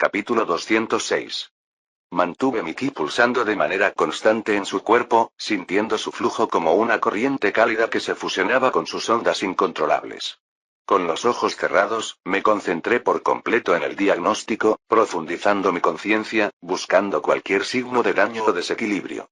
Capítulo 206. Mantuve mi ki pulsando de manera constante en su cuerpo, sintiendo su flujo como una corriente cálida que se fusionaba con sus ondas incontrolables. Con los ojos cerrados, me concentré por completo en el diagnóstico, profundizando mi conciencia, buscando cualquier signo de daño o desequilibrio.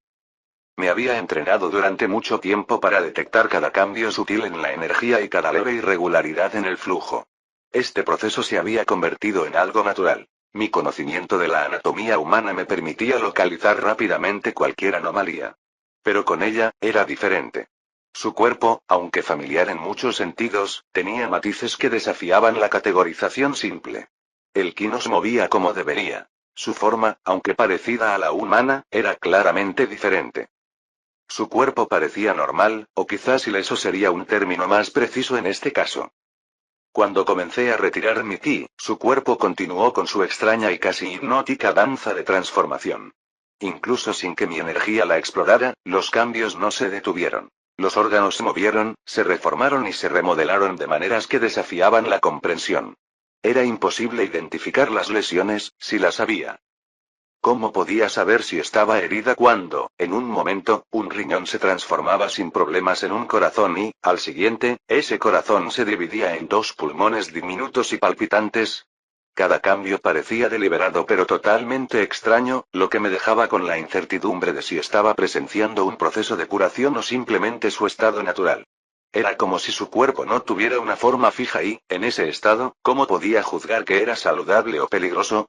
Me había entrenado durante mucho tiempo para detectar cada cambio sutil en la energía y cada leve irregularidad en el flujo. Este proceso se había convertido en algo natural. Mi conocimiento de la anatomía humana me permitía localizar rápidamente cualquier anomalía. Pero con ella, era diferente. Su cuerpo, aunque familiar en muchos sentidos, tenía matices que desafiaban la categorización simple. El ki no se movía como debería. Su forma, aunque parecida a la humana, era claramente diferente. Su cuerpo parecía normal, o quizás ileso sería un término más preciso en este caso. Cuando comencé a retirar mi ki, su cuerpo continuó con su extraña y casi hipnótica danza de transformación. Incluso sin que mi energía la explorara, los cambios no se detuvieron. Los órganos se movieron, se reformaron y se remodelaron de maneras que desafiaban la comprensión. Era imposible identificar las lesiones, si las había. ¿Cómo podía saber si estaba herida cuando, en un momento, un riñón se transformaba sin problemas en un corazón y, al siguiente, ese corazón se dividía en dos pulmones diminutos y palpitantes? Cada cambio parecía deliberado pero totalmente extraño, lo que me dejaba con la incertidumbre de si estaba presenciando un proceso de curación o simplemente su estado natural. Era como si su cuerpo no tuviera una forma fija y, en ese estado, ¿cómo podía juzgar que era saludable o peligroso?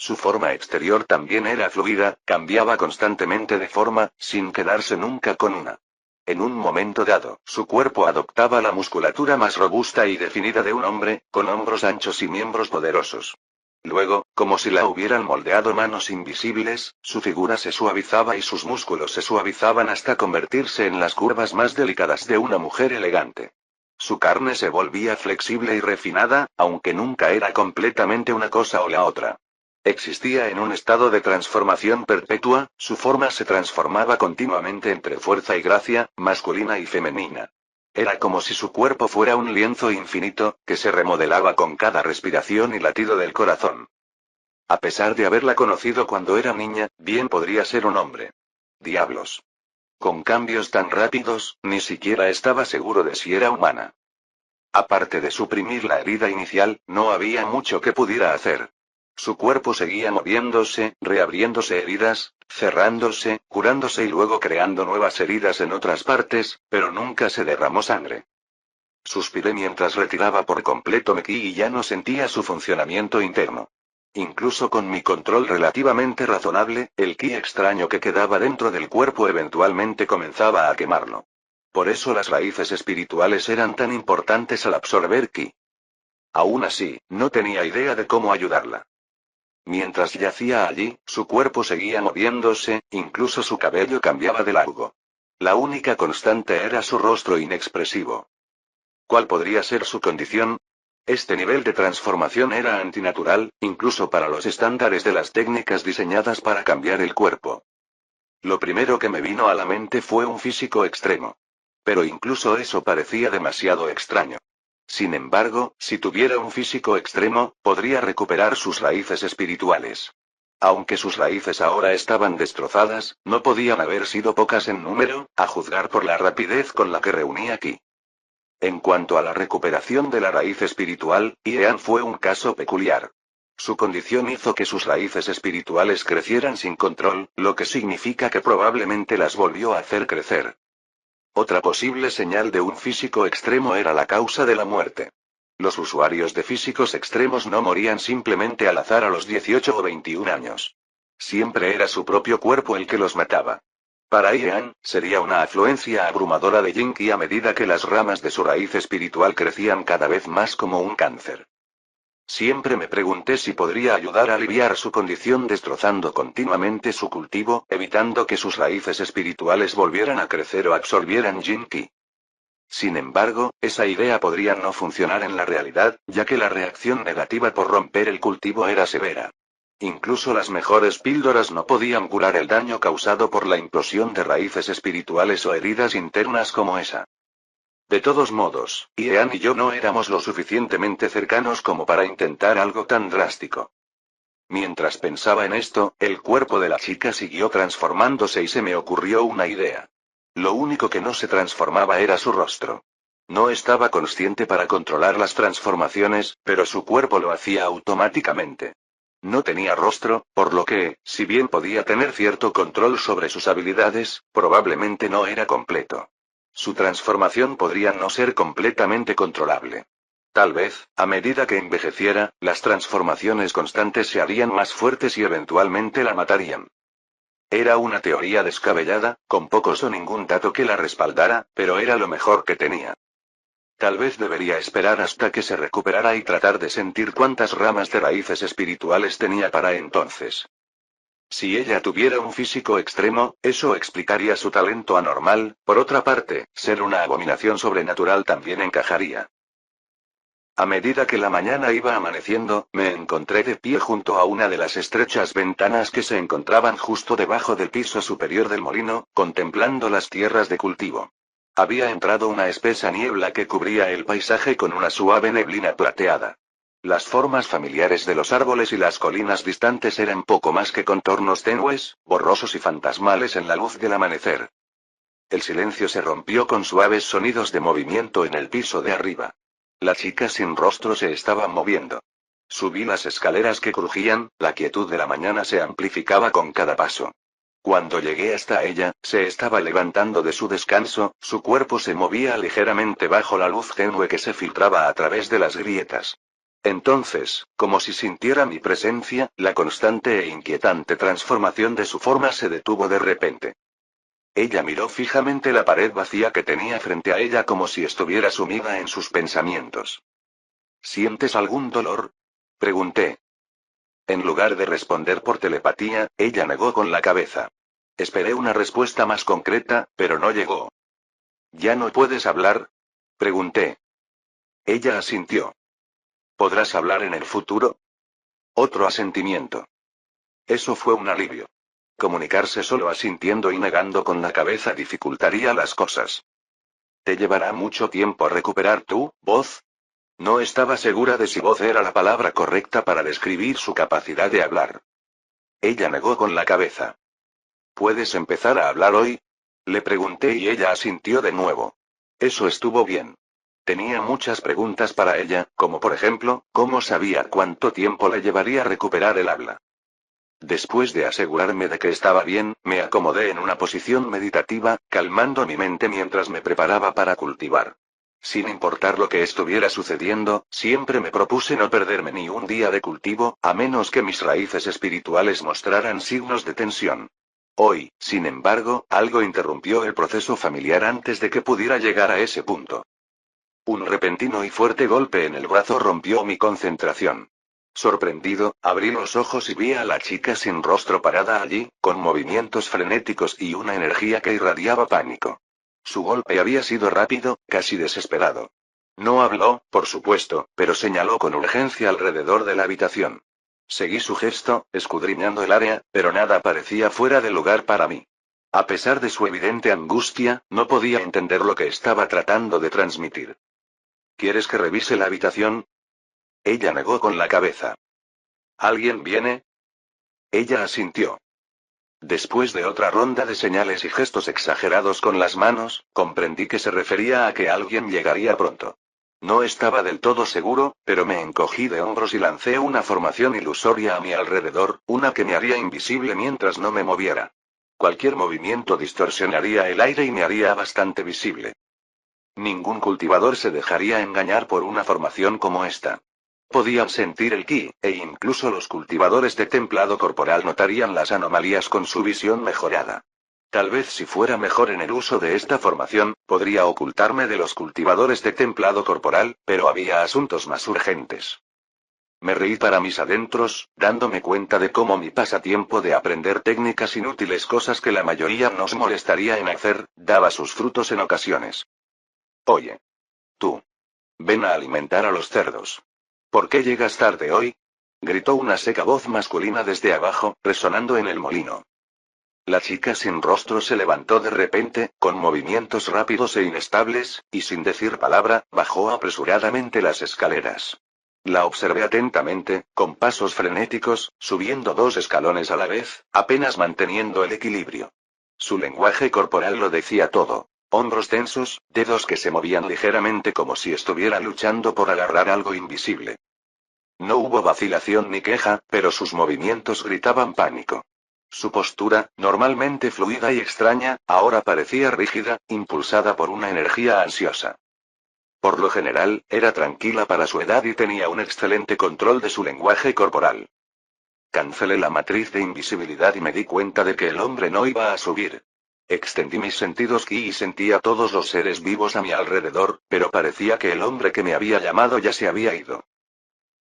Su forma exterior también era fluida, cambiaba constantemente de forma, sin quedarse nunca con una. En un momento dado, su cuerpo adoptaba la musculatura más robusta y definida de un hombre, con hombros anchos y miembros poderosos. Luego, como si la hubieran moldeado manos invisibles, su figura se suavizaba y sus músculos se suavizaban hasta convertirse en las curvas más delicadas de una mujer elegante. Su carne se volvía flexible y refinada, aunque nunca era completamente una cosa o la otra. Existía en un estado de transformación perpetua, su forma se transformaba continuamente entre fuerza y gracia, masculina y femenina. Era como si su cuerpo fuera un lienzo infinito, que se remodelaba con cada respiración y latido del corazón. A pesar de haberla conocido cuando era niña, bien podría ser un hombre. Diablos. Con cambios tan rápidos, ni siquiera estaba seguro de si era humana. Aparte de suprimir la herida inicial, no había mucho que pudiera hacer. Su cuerpo seguía moviéndose, reabriéndose heridas, cerrándose, curándose y luego creando nuevas heridas en otras partes, pero nunca se derramó sangre. Suspiré mientras retiraba por completo mi ki y ya no sentía su funcionamiento interno. Incluso con mi control relativamente razonable, el ki extraño que quedaba dentro del cuerpo eventualmente comenzaba a quemarlo. Por eso las raíces espirituales eran tan importantes al absorber ki. Aún así, no tenía idea de cómo ayudarla. Mientras yacía allí, su cuerpo seguía moviéndose, incluso su cabello cambiaba de largo. La única constante era su rostro inexpresivo. ¿Cuál podría ser su condición? Este nivel de transformación era antinatural, incluso para los estándares de las técnicas diseñadas para cambiar el cuerpo. Lo primero que me vino a la mente fue un físico extremo. Pero incluso eso parecía demasiado extraño. Sin embargo, si tuviera un físico extremo, podría recuperar sus raíces espirituales. Aunque sus raíces ahora estaban destrozadas, no podían haber sido pocas en número, a juzgar por la rapidez con la que reunía aquí. En cuanto a la recuperación de la raíz espiritual, Ian fue un caso peculiar. Su condición hizo que sus raíces espirituales crecieran sin control, lo que significa que probablemente las volvió a hacer crecer. Otra posible señal de un físico extremo era la causa de la muerte. Los usuarios de físicos extremos no morían simplemente al azar a los 18 o 21 años. Siempre era su propio cuerpo el que los mataba. Para Ian, sería una afluencia abrumadora de yin ki a medida que las ramas de su raíz espiritual crecían cada vez más como un cáncer. Siempre me pregunté si podría ayudar a aliviar su condición destrozando continuamente su cultivo, evitando que sus raíces espirituales volvieran a crecer o absorbieran yin ki. Sin embargo, esa idea podría no funcionar en la realidad, ya que la reacción negativa por romper el cultivo era severa. Incluso las mejores píldoras no podían curar el daño causado por la implosión de raíces espirituales o heridas internas como esa. De todos modos, Ian y yo no éramos lo suficientemente cercanos como para intentar algo tan drástico. Mientras pensaba en esto, el cuerpo de la chica siguió transformándose y se me ocurrió una idea. Lo único que no se transformaba era su rostro. No estaba consciente para controlar las transformaciones, pero su cuerpo lo hacía automáticamente. No tenía rostro, por lo que, si bien podía tener cierto control sobre sus habilidades, probablemente no era completo. Su transformación podría no ser completamente controlable. Tal vez, a medida que envejeciera, las transformaciones constantes se harían más fuertes y eventualmente la matarían. Era una teoría descabellada, con pocos o ningún dato que la respaldara, pero era lo mejor que tenía. Tal vez debería esperar hasta que se recuperara y tratar de sentir cuántas ramas de raíces espirituales tenía para entonces. Si ella tuviera un físico extremo, eso explicaría su talento anormal; por otra parte, ser una abominación sobrenatural también encajaría. A medida que la mañana iba amaneciendo, me encontré de pie junto a una de las estrechas ventanas que se encontraban justo debajo del piso superior del molino, contemplando las tierras de cultivo. Había entrado una espesa niebla que cubría el paisaje con una suave neblina plateada. Las formas familiares de los árboles y las colinas distantes eran poco más que contornos tenues, borrosos y fantasmales en la luz del amanecer. El silencio se rompió con suaves sonidos de movimiento en el piso de arriba. La chica sin rostro se estaba moviendo. Subí las escaleras que crujían, la quietud de la mañana se amplificaba con cada paso. Cuando llegué hasta ella, se estaba levantando de su descanso, su cuerpo se movía ligeramente bajo la luz tenue que se filtraba a través de las grietas. Entonces, como si sintiera mi presencia, la constante e inquietante transformación de su forma se detuvo de repente. Ella miró fijamente la pared vacía que tenía frente a ella como si estuviera sumida en sus pensamientos. ¿Sientes algún dolor?, pregunté. En lugar de responder por telepatía, ella negó con la cabeza. Esperé una respuesta más concreta, pero no llegó. ¿Ya no puedes hablar?, pregunté. Ella asintió. ¿Podrás hablar en el futuro? Otro asentimiento. Eso fue un alivio. Comunicarse solo asintiendo y negando con la cabeza dificultaría las cosas. ¿Te llevará mucho tiempo recuperar tu voz? No estaba segura de si voz era la palabra correcta para describir su capacidad de hablar. Ella negó con la cabeza. ¿Puedes empezar a hablar hoy?, le pregunté y ella asintió de nuevo. Eso estuvo bien. Tenía muchas preguntas para ella, como por ejemplo, ¿cómo sabía cuánto tiempo le llevaría recuperar el habla? Después de asegurarme de que estaba bien, me acomodé en una posición meditativa, calmando mi mente mientras me preparaba para cultivar. Sin importar lo que estuviera sucediendo, siempre me propuse no perderme ni un día de cultivo, a menos que mis raíces espirituales mostraran signos de tensión. Hoy, sin embargo, algo interrumpió el proceso familiar antes de que pudiera llegar a ese punto. Un repentino y fuerte golpe en el brazo rompió mi concentración. Sorprendido, abrí los ojos y vi a la chica sin rostro parada allí, con movimientos frenéticos y una energía que irradiaba pánico. Su golpe había sido rápido, casi desesperado. No habló, por supuesto, pero señaló con urgencia alrededor de la habitación. Seguí su gesto, escudriñando el área, pero nada parecía fuera de lugar para mí. A pesar de su evidente angustia, no podía entender lo que estaba tratando de transmitir. ¿Quieres que revise la habitación? Ella negó con la cabeza. ¿Alguien viene? Ella asintió. Después de otra ronda de señales y gestos exagerados con las manos, comprendí que se refería a que alguien llegaría pronto. No estaba del todo seguro, pero me encogí de hombros y lancé una formación ilusoria a mi alrededor, una que me haría invisible mientras no me moviera. Cualquier movimiento distorsionaría el aire y me haría bastante visible. Ningún cultivador se dejaría engañar por una formación como esta. Podían sentir el ki, e incluso los cultivadores de templado corporal notarían las anomalías con su visión mejorada. Tal vez si fuera mejor en el uso de esta formación, podría ocultarme de los cultivadores de templado corporal, pero había asuntos más urgentes. Me reí para mis adentros, dándome cuenta de cómo mi pasatiempo de aprender técnicas inútiles, cosas que la mayoría nos molestaría en hacer, daba sus frutos en ocasiones. Oye. Tú. Ven a alimentar a los cerdos. ¿Por qué llegas tarde hoy?, gritó una seca voz masculina desde abajo, resonando en el molino. La chica sin rostro se levantó de repente, con movimientos rápidos e inestables, y sin decir palabra, bajó apresuradamente las escaleras. La observé atentamente, con pasos frenéticos, subiendo 2 escalones a la vez, apenas manteniendo el equilibrio. Su lenguaje corporal lo decía todo. Hombros tensos, dedos que se movían ligeramente como si estuviera luchando por agarrar algo invisible. No hubo vacilación ni queja, pero sus movimientos gritaban pánico. Su postura, normalmente fluida y extraña, ahora parecía rígida, impulsada por una energía ansiosa. Por lo general, era tranquila para su edad y tenía un excelente control de su lenguaje corporal. Cancelé la matriz de invisibilidad y me di cuenta de que el hombre no iba a subir. Extendí mis sentidos y sentí a todos los seres vivos a mi alrededor, pero parecía que el hombre que me había llamado ya se había ido.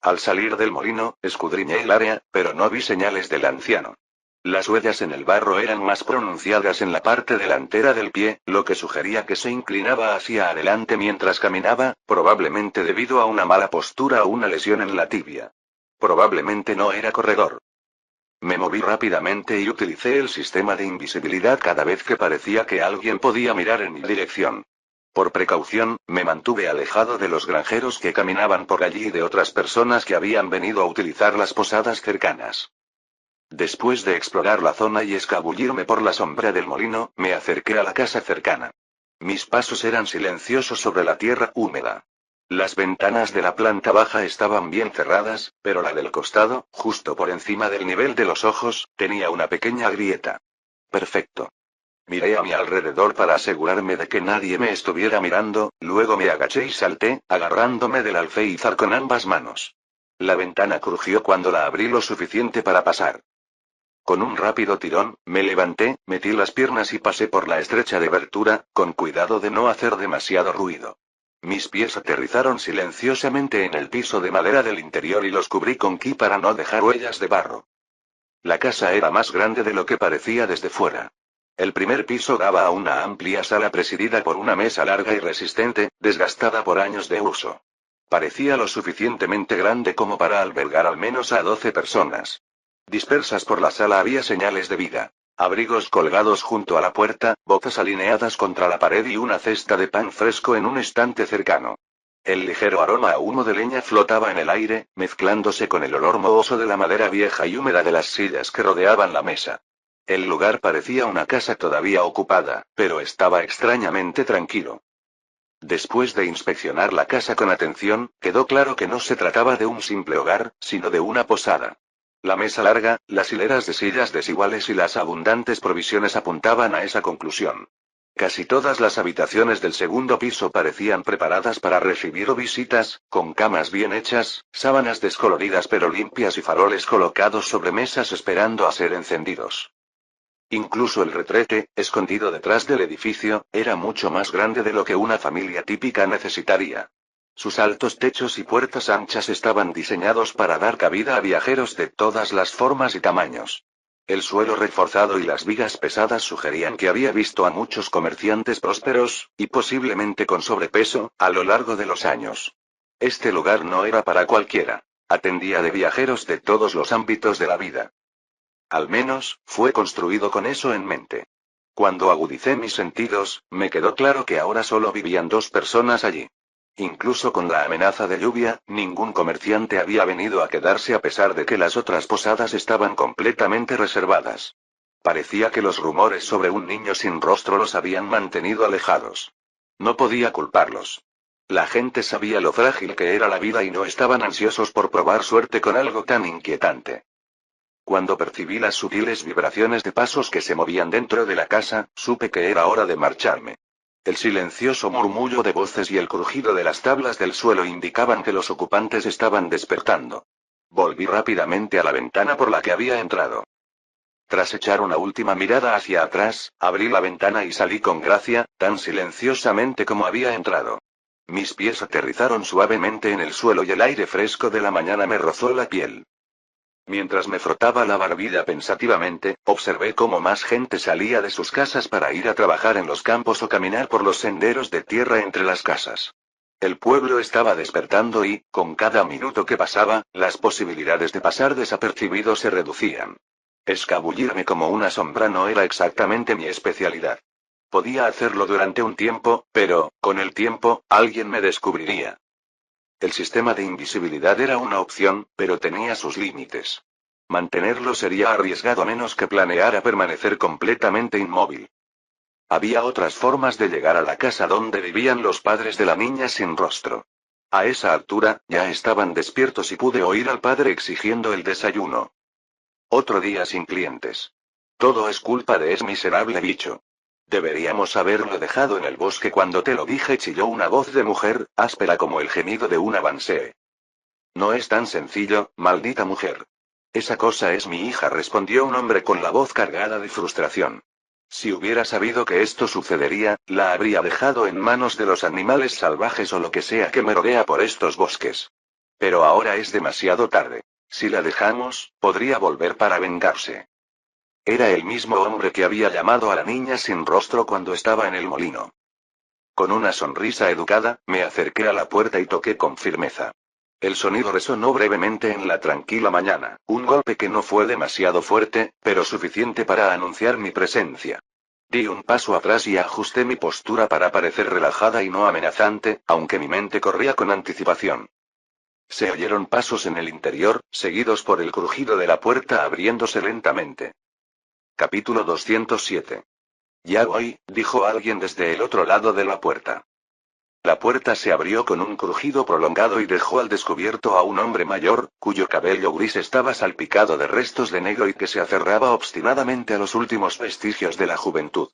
Al salir del molino, escudriñé el área, pero no vi señales del anciano. Las huellas en el barro eran más pronunciadas en la parte delantera del pie, lo que sugería que se inclinaba hacia adelante mientras caminaba, probablemente debido a una mala postura o una lesión en la tibia. Probablemente no era corredor. Me moví rápidamente y utilicé el sistema de invisibilidad cada vez que parecía que alguien podía mirar en mi dirección. Por precaución, me mantuve alejado de los granjeros que caminaban por allí y de otras personas que habían venido a utilizar las posadas cercanas. Después de explorar la zona y escabullirme por la sombra del molino, me acerqué a la casa cercana. Mis pasos eran silenciosos sobre la tierra húmeda. Las ventanas de la planta baja estaban bien cerradas, pero la del costado, justo por encima del nivel de los ojos, tenía una pequeña grieta. Perfecto. Miré a mi alrededor para asegurarme de que nadie me estuviera mirando, luego me agaché y salté, agarrándome del alféizar con ambas manos. La ventana crujió cuando la abrí lo suficiente para pasar. Con un rápido tirón, me levanté, metí las piernas y pasé por la estrecha abertura, con cuidado de no hacer demasiado ruido. Mis pies aterrizaron silenciosamente en el piso de madera del interior y los cubrí con ki para no dejar huellas de barro. La casa era más grande de lo que parecía desde fuera. El primer piso daba a una amplia sala presidida por una mesa larga y resistente, desgastada por años de uso. Parecía lo suficientemente grande como para albergar al menos a 12 personas. Dispersas por la sala había señales de vida. Abrigos colgados junto a la puerta, botas alineadas contra la pared y una cesta de pan fresco en un estante cercano. El ligero aroma a humo de leña flotaba en el aire, mezclándose con el olor mohoso de la madera vieja y húmeda de las sillas que rodeaban la mesa. El lugar parecía una casa todavía ocupada, pero estaba extrañamente tranquilo. Después de inspeccionar la casa con atención, quedó claro que no se trataba de un simple hogar, sino de una posada. La mesa larga, las hileras de sillas desiguales y las abundantes provisiones apuntaban a esa conclusión. Casi todas las habitaciones del segundo piso parecían preparadas para recibir visitas, con camas bien hechas, sábanas descoloridas pero limpias y faroles colocados sobre mesas esperando a ser encendidos. Incluso el retrete, escondido detrás del edificio, era mucho más grande de lo que una familia típica necesitaría. Sus altos techos y puertas anchas estaban diseñados para dar cabida a viajeros de todas las formas y tamaños. El suelo reforzado y las vigas pesadas sugerían que había visto a muchos comerciantes prósperos, y posiblemente con sobrepeso, a lo largo de los años. Este lugar no era para cualquiera. Atendía de viajeros de todos los ámbitos de la vida. Al menos, fue construido con eso en mente. Cuando agudicé mis sentidos, me quedó claro que ahora solo vivían 2 personas allí. Incluso con la amenaza de lluvia, ningún comerciante había venido a quedarse a pesar de que las otras posadas estaban completamente reservadas. Parecía que los rumores sobre un niño sin rostro los habían mantenido alejados. No podía culparlos. La gente sabía lo frágil que era la vida y no estaban ansiosos por probar suerte con algo tan inquietante. Cuando percibí las sutiles vibraciones de pasos que se movían dentro de la casa, supe que era hora de marcharme. El silencioso murmullo de voces y el crujido de las tablas del suelo indicaban que los ocupantes estaban despertando. Volví rápidamente a la ventana por la que había entrado. Tras echar una última mirada hacia atrás, abrí la ventana y salí con gracia, tan silenciosamente como había entrado. Mis pies aterrizaron suavemente en el suelo y el aire fresco de la mañana me rozó la piel. Mientras me frotaba la barbilla pensativamente, observé cómo más gente salía de sus casas para ir a trabajar en los campos o caminar por los senderos de tierra entre las casas. El pueblo estaba despertando y, con cada minuto que pasaba, las posibilidades de pasar desapercibido se reducían. Escabullirme como una sombra no era exactamente mi especialidad. Podía hacerlo durante un tiempo, pero, con el tiempo, alguien me descubriría. El sistema de invisibilidad era una opción, pero tenía sus límites. Mantenerlo sería arriesgado a menos que planeara permanecer completamente inmóvil. Había otras formas de llegar a la casa donde vivían los padres de la niña sin rostro. A esa altura, ya estaban despiertos y pude oír al padre exigiendo el desayuno. Otro día sin clientes. Todo es culpa de ese miserable bicho. Deberíamos haberlo dejado en el bosque cuando te lo dije, chilló una voz de mujer, áspera como el gemido de una Bansee. No es tan sencillo, maldita mujer. Esa cosa es mi hija, respondió un hombre con la voz cargada de frustración. Si hubiera sabido que esto sucedería, la habría dejado en manos de los animales salvajes o lo que sea que merodea por estos bosques. Pero ahora es demasiado tarde. Si la dejamos, podría volver para vengarse. Era el mismo hombre que había llamado a la niña sin rostro cuando estaba en el molino. Con una sonrisa educada, me acerqué a la puerta y toqué con firmeza. El sonido resonó brevemente en la tranquila mañana, un golpe que no fue demasiado fuerte, pero suficiente para anunciar mi presencia. Di un paso atrás y ajusté mi postura para parecer relajada y no amenazante, aunque mi mente corría con anticipación. Se oyeron pasos en el interior, seguidos por el crujido de la puerta abriéndose lentamente. Capítulo 207. Ya voy, dijo alguien desde el otro lado de la puerta. La puerta se abrió con un crujido prolongado y dejó al descubierto a un hombre mayor, cuyo cabello gris estaba salpicado de restos de negro y que se aferraba obstinadamente a los últimos vestigios de la juventud.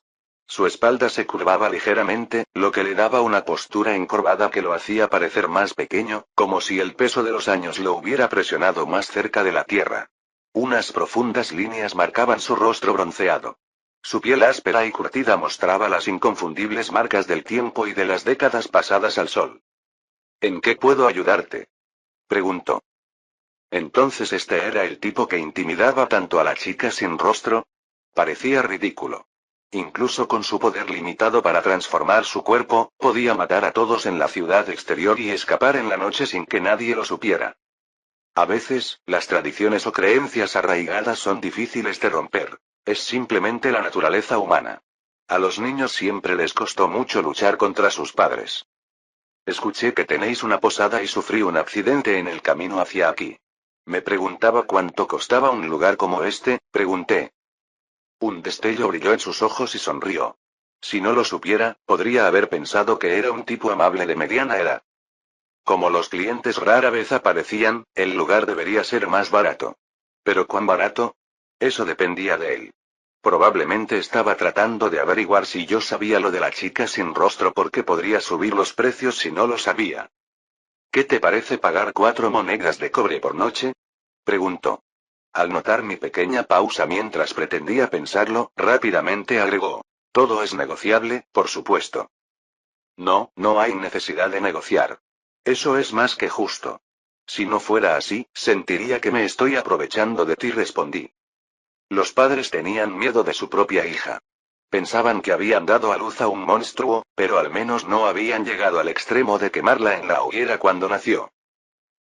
Su espalda se curvaba ligeramente, lo que le daba una postura encorvada que lo hacía parecer más pequeño, como si el peso de los años lo hubiera presionado más cerca de la tierra. Unas profundas líneas marcaban su rostro bronceado. Su piel áspera y curtida mostraba las inconfundibles marcas del tiempo y de las décadas pasadas al sol. ¿En qué puedo ayudarte?, preguntó. Entonces este era el tipo que intimidaba tanto a la chica sin rostro. Parecía ridículo. Incluso con su poder limitado para transformar su cuerpo, podía matar a todos en la ciudad exterior y escapar en la noche sin que nadie lo supiera. A veces, las tradiciones o creencias arraigadas son difíciles de romper. Es simplemente la naturaleza humana. A los niños siempre les costó mucho luchar contra sus padres. Escuché que tenéis una posada y sufrí un accidente en el camino hacia aquí. Me preguntaba cuánto costaba un lugar como este, pregunté. Un destello brilló en sus ojos y sonrió. Si no lo supiera, podría haber pensado que era un tipo amable de mediana edad. Como los clientes rara vez aparecían, el lugar debería ser más barato. ¿Pero cuán barato? Eso dependía de él. Probablemente estaba tratando de averiguar si yo sabía lo de la chica sin rostro porque podría subir los precios si no lo sabía. ¿Qué te parece pagar 4 monedas de cobre por noche?, preguntó. Al notar mi pequeña pausa mientras pretendía pensarlo, rápidamente agregó. Todo es negociable, por supuesto. No, no hay necesidad de negociar. Eso es más que justo. Si no fuera así, sentiría que me estoy aprovechando de ti, respondí. Los padres tenían miedo de su propia hija. Pensaban que habían dado a luz a un monstruo, pero al menos no habían llegado al extremo de quemarla en la hoguera cuando nació.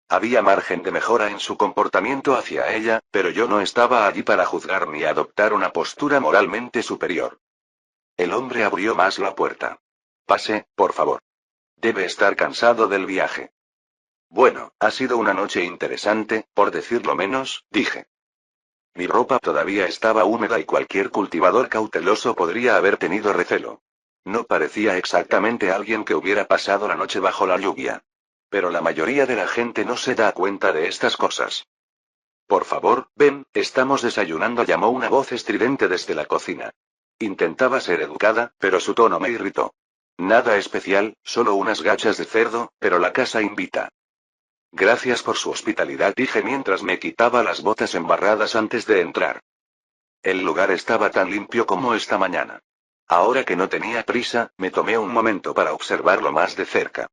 Había margen de mejora en su comportamiento hacia ella, pero yo no estaba allí para juzgar ni adoptar una postura moralmente superior. El hombre abrió más la puerta. Pase, por favor. Debe estar cansado del viaje. Bueno, ha sido una noche interesante, por decirlo menos, dije. Mi ropa todavía estaba húmeda y cualquier cultivador cauteloso podría haber tenido recelo. No parecía exactamente alguien que hubiera pasado la noche bajo la lluvia. Pero la mayoría de la gente no se da cuenta de estas cosas. Por favor, ven, estamos desayunando, llamó una voz estridente desde la cocina. Intentaba ser educada, pero su tono me irritó. Nada especial, solo unas gachas de cerdo, pero la casa invita. Gracias por su hospitalidad, dije mientras me quitaba las botas embarradas antes de entrar. El lugar estaba tan limpio como esta mañana. Ahora que no tenía prisa, me tomé un momento para observarlo más de cerca.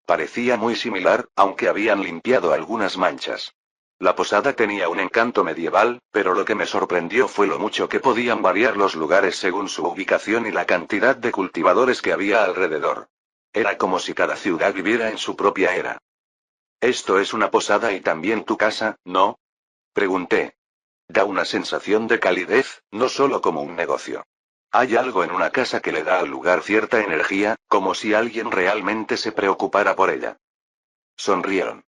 Parecía muy similar, aunque habían limpiado algunas manchas. La posada tenía un encanto medieval, pero lo que me sorprendió fue lo mucho que podían variar los lugares según su ubicación y la cantidad de cultivadores que había alrededor. Era como si cada ciudad viviera en su propia era. Esto es una posada y también tu casa, ¿no?, pregunté. Da una sensación de calidez, no solo como un negocio. Hay algo en una casa que le da al lugar cierta energía, como si alguien realmente se preocupara por ella. Sonrieron.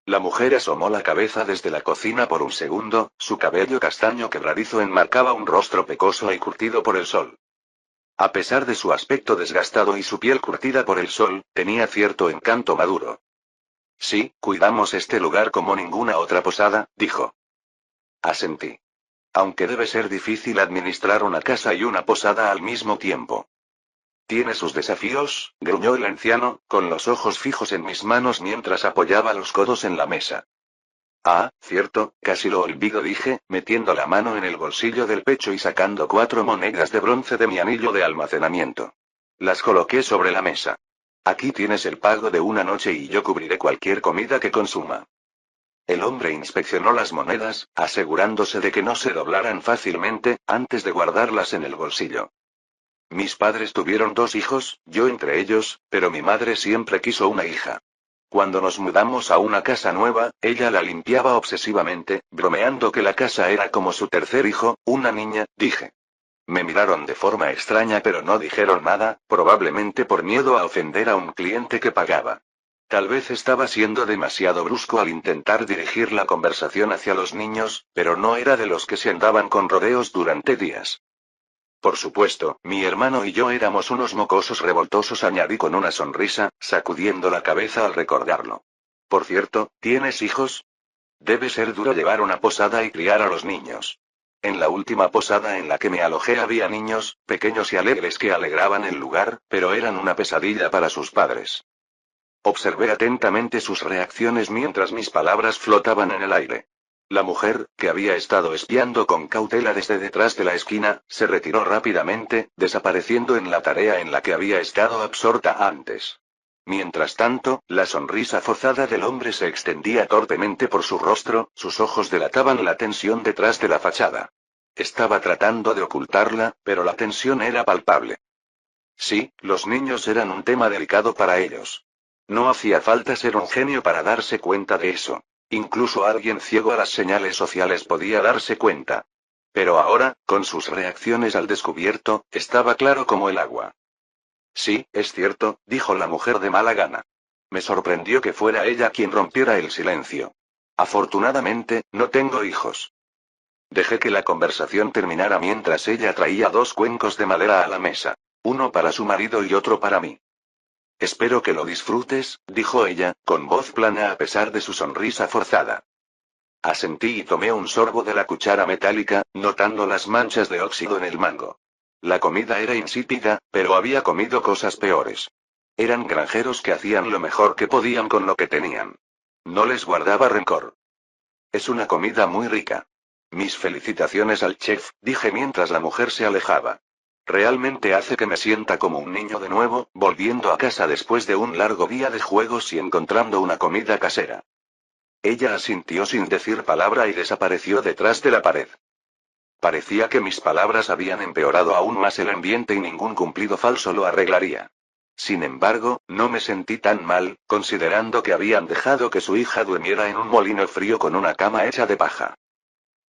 La mujer asomó la cabeza desde la cocina por un segundo, su cabello castaño quebradizo enmarcaba un rostro pecoso y curtido por el sol. A pesar de su aspecto desgastado y su piel curtida por el sol, tenía cierto encanto maduro. Sí, cuidamos este lugar como ninguna otra posada, dijo. Asentí. Aunque debe ser difícil administrar una casa y una posada al mismo tiempo. Tiene sus desafíos, gruñó el anciano, con los ojos fijos en mis manos mientras apoyaba los codos en la mesa. Ah, cierto, casi lo olvido, dije, metiendo la mano en el bolsillo del pecho y sacando 4 monedas de bronce de mi anillo de almacenamiento. Las coloqué sobre la mesa. Aquí tienes el pago de una noche y yo cubriré cualquier comida que consuma. El hombre inspeccionó las monedas, asegurándose de que no se doblaran fácilmente, antes de guardarlas en el bolsillo. Mis padres tuvieron 2 hijos, yo entre ellos, pero mi madre siempre quiso una hija. Cuando nos mudamos a una casa nueva, ella la limpiaba obsesivamente, bromeando que la casa era como su tercer hijo, una niña, dije. Me miraron de forma extraña pero no dijeron nada, probablemente por miedo a ofender a un cliente que pagaba. Tal vez estaba siendo demasiado brusco al intentar dirigir la conversación hacia los niños, pero no era de los que se andaban con rodeos durante días. Por supuesto, mi hermano y yo éramos unos mocosos revoltosos, añadí con una sonrisa, sacudiendo la cabeza al recordarlo. Por cierto, ¿tienes hijos? Debe ser duro llevar una posada y criar a los niños. En la última posada en la que me alojé había niños, pequeños y alegres que alegraban el lugar, pero eran una pesadilla para sus padres. Observé atentamente sus reacciones mientras mis palabras flotaban en el aire. La mujer, que había estado espiando con cautela desde detrás de la esquina, se retiró rápidamente, desapareciendo en la tarea en la que había estado absorta antes. Mientras tanto, la sonrisa forzada del hombre se extendía torpemente por su rostro, sus ojos delataban la tensión detrás de la fachada. Estaba tratando de ocultarla, pero la tensión era palpable. Sí, los niños eran un tema delicado para ellos. No hacía falta ser un genio para darse cuenta de eso. Incluso alguien ciego a las señales sociales podía darse cuenta. Pero ahora, con sus reacciones al descubierto, estaba claro como el agua. Sí, es cierto, dijo la mujer de mala gana. Me sorprendió que fuera ella quien rompiera el silencio. Afortunadamente, no tengo hijos. Dejé que la conversación terminara mientras ella traía 2 cuencos de madera a la mesa. Uno para su marido y otro para mí. Espero que lo disfrutes, dijo ella, con voz plana a pesar de su sonrisa forzada. Asentí y tomé un sorbo de la cuchara metálica, notando las manchas de óxido en el mango. La comida era insípida, pero había comido cosas peores. Eran granjeros que hacían lo mejor que podían con lo que tenían. No les guardaba rencor. Es una comida muy rica. Mis felicitaciones al chef, dije mientras la mujer se alejaba. Realmente hace que me sienta como un niño de nuevo, volviendo a casa después de un largo día de juegos y encontrando una comida casera. Ella asintió sin decir palabra y desapareció detrás de la pared. Parecía que mis palabras habían empeorado aún más el ambiente y ningún cumplido falso lo arreglaría. Sin embargo, no me sentí tan mal, considerando que habían dejado que su hija durmiera en un molino frío con una cama hecha de paja.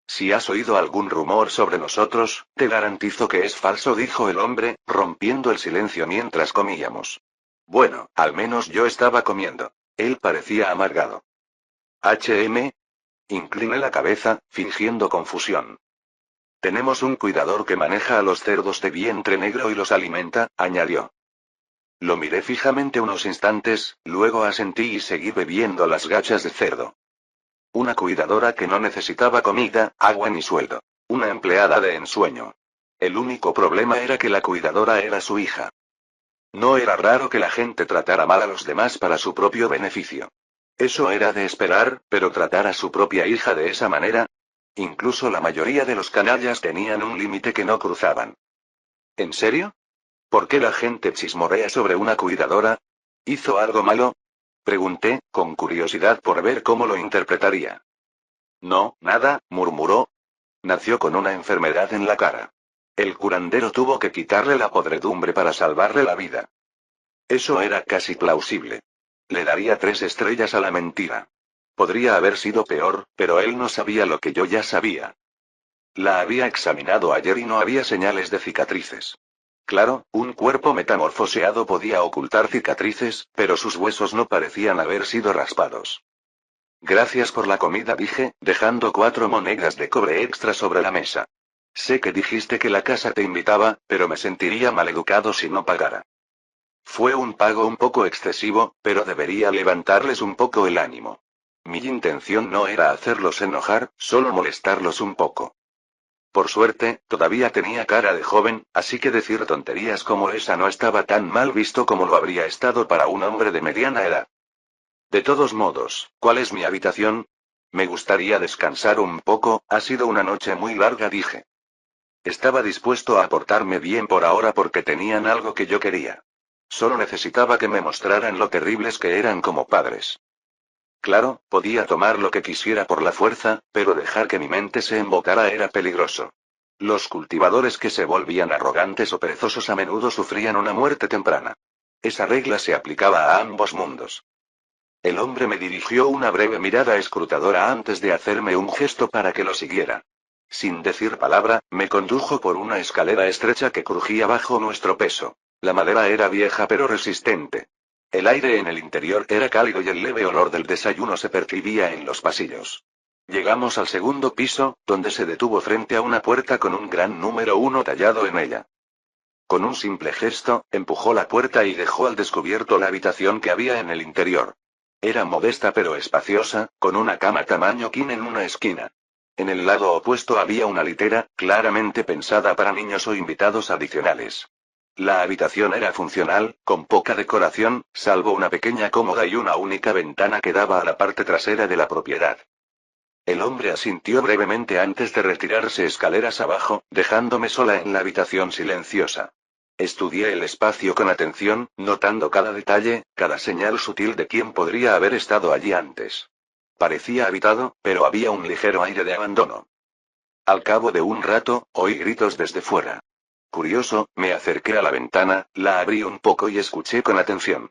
Si has oído algún rumor sobre nosotros, te garantizo que es falso, dijo el hombre, rompiendo el silencio mientras comíamos. Bueno, al menos yo estaba comiendo. Él parecía amargado. Incliné la cabeza, fingiendo confusión. Tenemos un cuidador que maneja a los cerdos de vientre negro y los alimenta, añadió. Lo miré fijamente unos instantes, luego asentí y seguí bebiendo las gachas de cerdo. Una cuidadora que no necesitaba comida, agua ni sueldo. Una empleada de ensueño. El único problema era que la cuidadora era su hija. No era raro que la gente tratara mal a los demás para su propio beneficio. Eso era de esperar, pero tratar a su propia hija de esa manera. Incluso la mayoría de los canallas tenían un límite que no cruzaban. ¿En serio? ¿Por qué la gente chismorea sobre una cuidadora? ¿Hizo algo malo? Pregunté, con curiosidad por ver cómo lo interpretaría. No, nada, murmuró. Nació con una enfermedad en la cara. El curandero tuvo que quitarle la podredumbre para salvarle la vida. Eso era casi plausible. Le daría 3 estrellas a la mentira. Podría haber sido peor, pero él no sabía lo que yo ya sabía. La había examinado ayer y no había señales de cicatrices. Claro, un cuerpo metamorfoseado podía ocultar cicatrices, pero sus huesos no parecían haber sido raspados. Gracias por la comida, dije, dejando 4 monedas de cobre extra sobre la mesa. Sé que dijiste que la casa te invitaba, pero me sentiría maleducado si no pagara. Fue un pago un poco excesivo, pero debería levantarles un poco el ánimo. Mi intención no era hacerlos enojar, solo molestarlos un poco. Por suerte, todavía tenía cara de joven, así que decir tonterías como esa no estaba tan mal visto como lo habría estado para un hombre de mediana edad. De todos modos, ¿cuál es mi habitación? Me gustaría descansar un poco, ha sido una noche muy larga, dije. Estaba dispuesto a portarme bien por ahora porque tenían algo que yo quería. Solo necesitaba que me mostraran lo terribles que eran como padres. Claro, podía tomar lo que quisiera por la fuerza, pero dejar que mi mente se embocara era peligroso. Los cultivadores que se volvían arrogantes o perezosos a menudo sufrían una muerte temprana. Esa regla se aplicaba a ambos mundos. El hombre me dirigió una breve mirada escrutadora antes de hacerme un gesto para que lo siguiera. Sin decir palabra, me condujo por una escalera estrecha que crujía bajo nuestro peso. La madera era vieja pero resistente. El aire en el interior era cálido y el leve olor del desayuno se percibía en los pasillos. Llegamos al segundo piso, donde se detuvo frente a una puerta con un gran número 1 tallado en ella. Con un simple gesto, empujó la puerta y dejó al descubierto la habitación que había en el interior. Era modesta pero espaciosa, con una cama tamaño king en una esquina. En el lado opuesto había una litera, claramente pensada para niños o invitados adicionales. La habitación era funcional, con poca decoración, salvo una pequeña cómoda y una única ventana que daba a la parte trasera de la propiedad. El hombre asintió brevemente antes de retirarse escaleras abajo, dejándome sola en la habitación silenciosa. Estudié el espacio con atención, notando cada detalle, cada señal sutil de quién podría haber estado allí antes. Parecía habitado, pero había un ligero aire de abandono. Al cabo de un rato, oí gritos desde fuera. Curioso, me acerqué a la ventana, la abrí un poco y escuché con atención.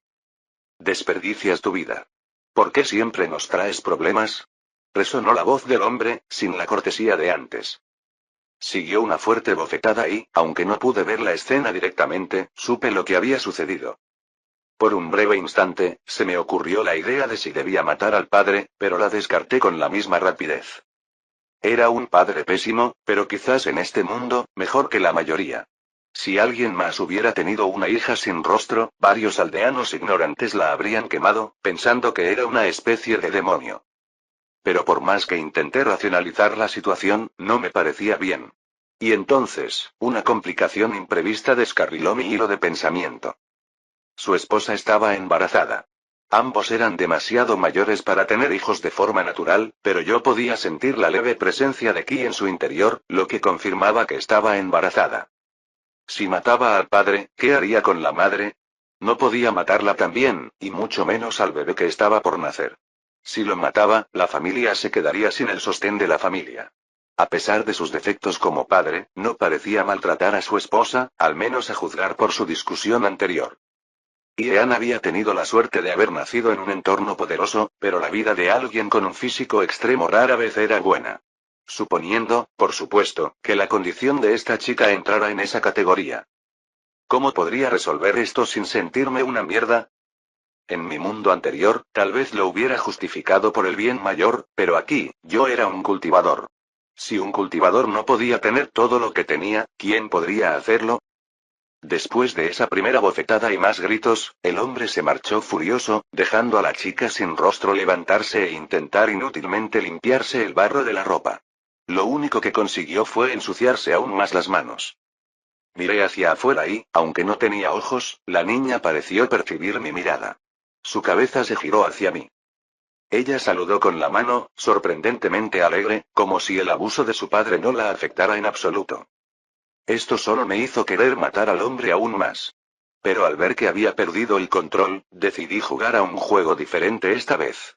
Desperdicias tu vida. ¿Por qué siempre nos traes problemas? Resonó la voz del hombre, sin la cortesía de antes. Siguió una fuerte bofetada y, aunque no pude ver la escena directamente, supe lo que había sucedido. Por un breve instante, se me ocurrió la idea de si debía matar al padre, pero la descarté con la misma rapidez. Era un padre pésimo, pero quizás en este mundo, mejor que la mayoría. Si alguien más hubiera tenido una hija sin rostro, varios aldeanos ignorantes la habrían quemado, pensando que era una especie de demonio. Pero por más que intenté racionalizar la situación, no me parecía bien. Y entonces, una complicación imprevista descarriló mi hilo de pensamiento. Su esposa estaba embarazada. Ambos eran demasiado mayores para tener hijos de forma natural, pero yo podía sentir la leve presencia de Ki en su interior, lo que confirmaba que estaba embarazada. Si mataba al padre, ¿qué haría con la madre? No podía matarla también, y mucho menos al bebé que estaba por nacer. Si lo mataba, la familia se quedaría sin el sostén de la familia. A pesar de sus defectos como padre, no parecía maltratar a su esposa, al menos a juzgar por su discusión anterior. Ian había tenido la suerte de haber nacido en un entorno poderoso, pero la vida de alguien con un físico extremo rara vez era buena. Suponiendo, por supuesto, que la condición de esta chica entrara en esa categoría. ¿Cómo podría resolver esto sin sentirme una mierda? En mi mundo anterior, tal vez lo hubiera justificado por el bien mayor, pero aquí, yo era un cultivador. Si un cultivador no podía tener todo lo que tenía, ¿quién podría hacerlo? Después de esa primera bofetada y más gritos, el hombre se marchó furioso, dejando a la chica sin rostro levantarse e intentar inútilmente limpiarse el barro de la ropa. Lo único que consiguió fue ensuciarse aún más las manos. Miré hacia afuera y, aunque no tenía ojos, la niña pareció percibir mi mirada. Su cabeza se giró hacia mí. Ella saludó con la mano, sorprendentemente alegre, como si el abuso de su padre no la afectara en absoluto. Esto solo me hizo querer matar al hombre aún más. Pero al ver que había perdido el control, decidí jugar a un juego diferente esta vez.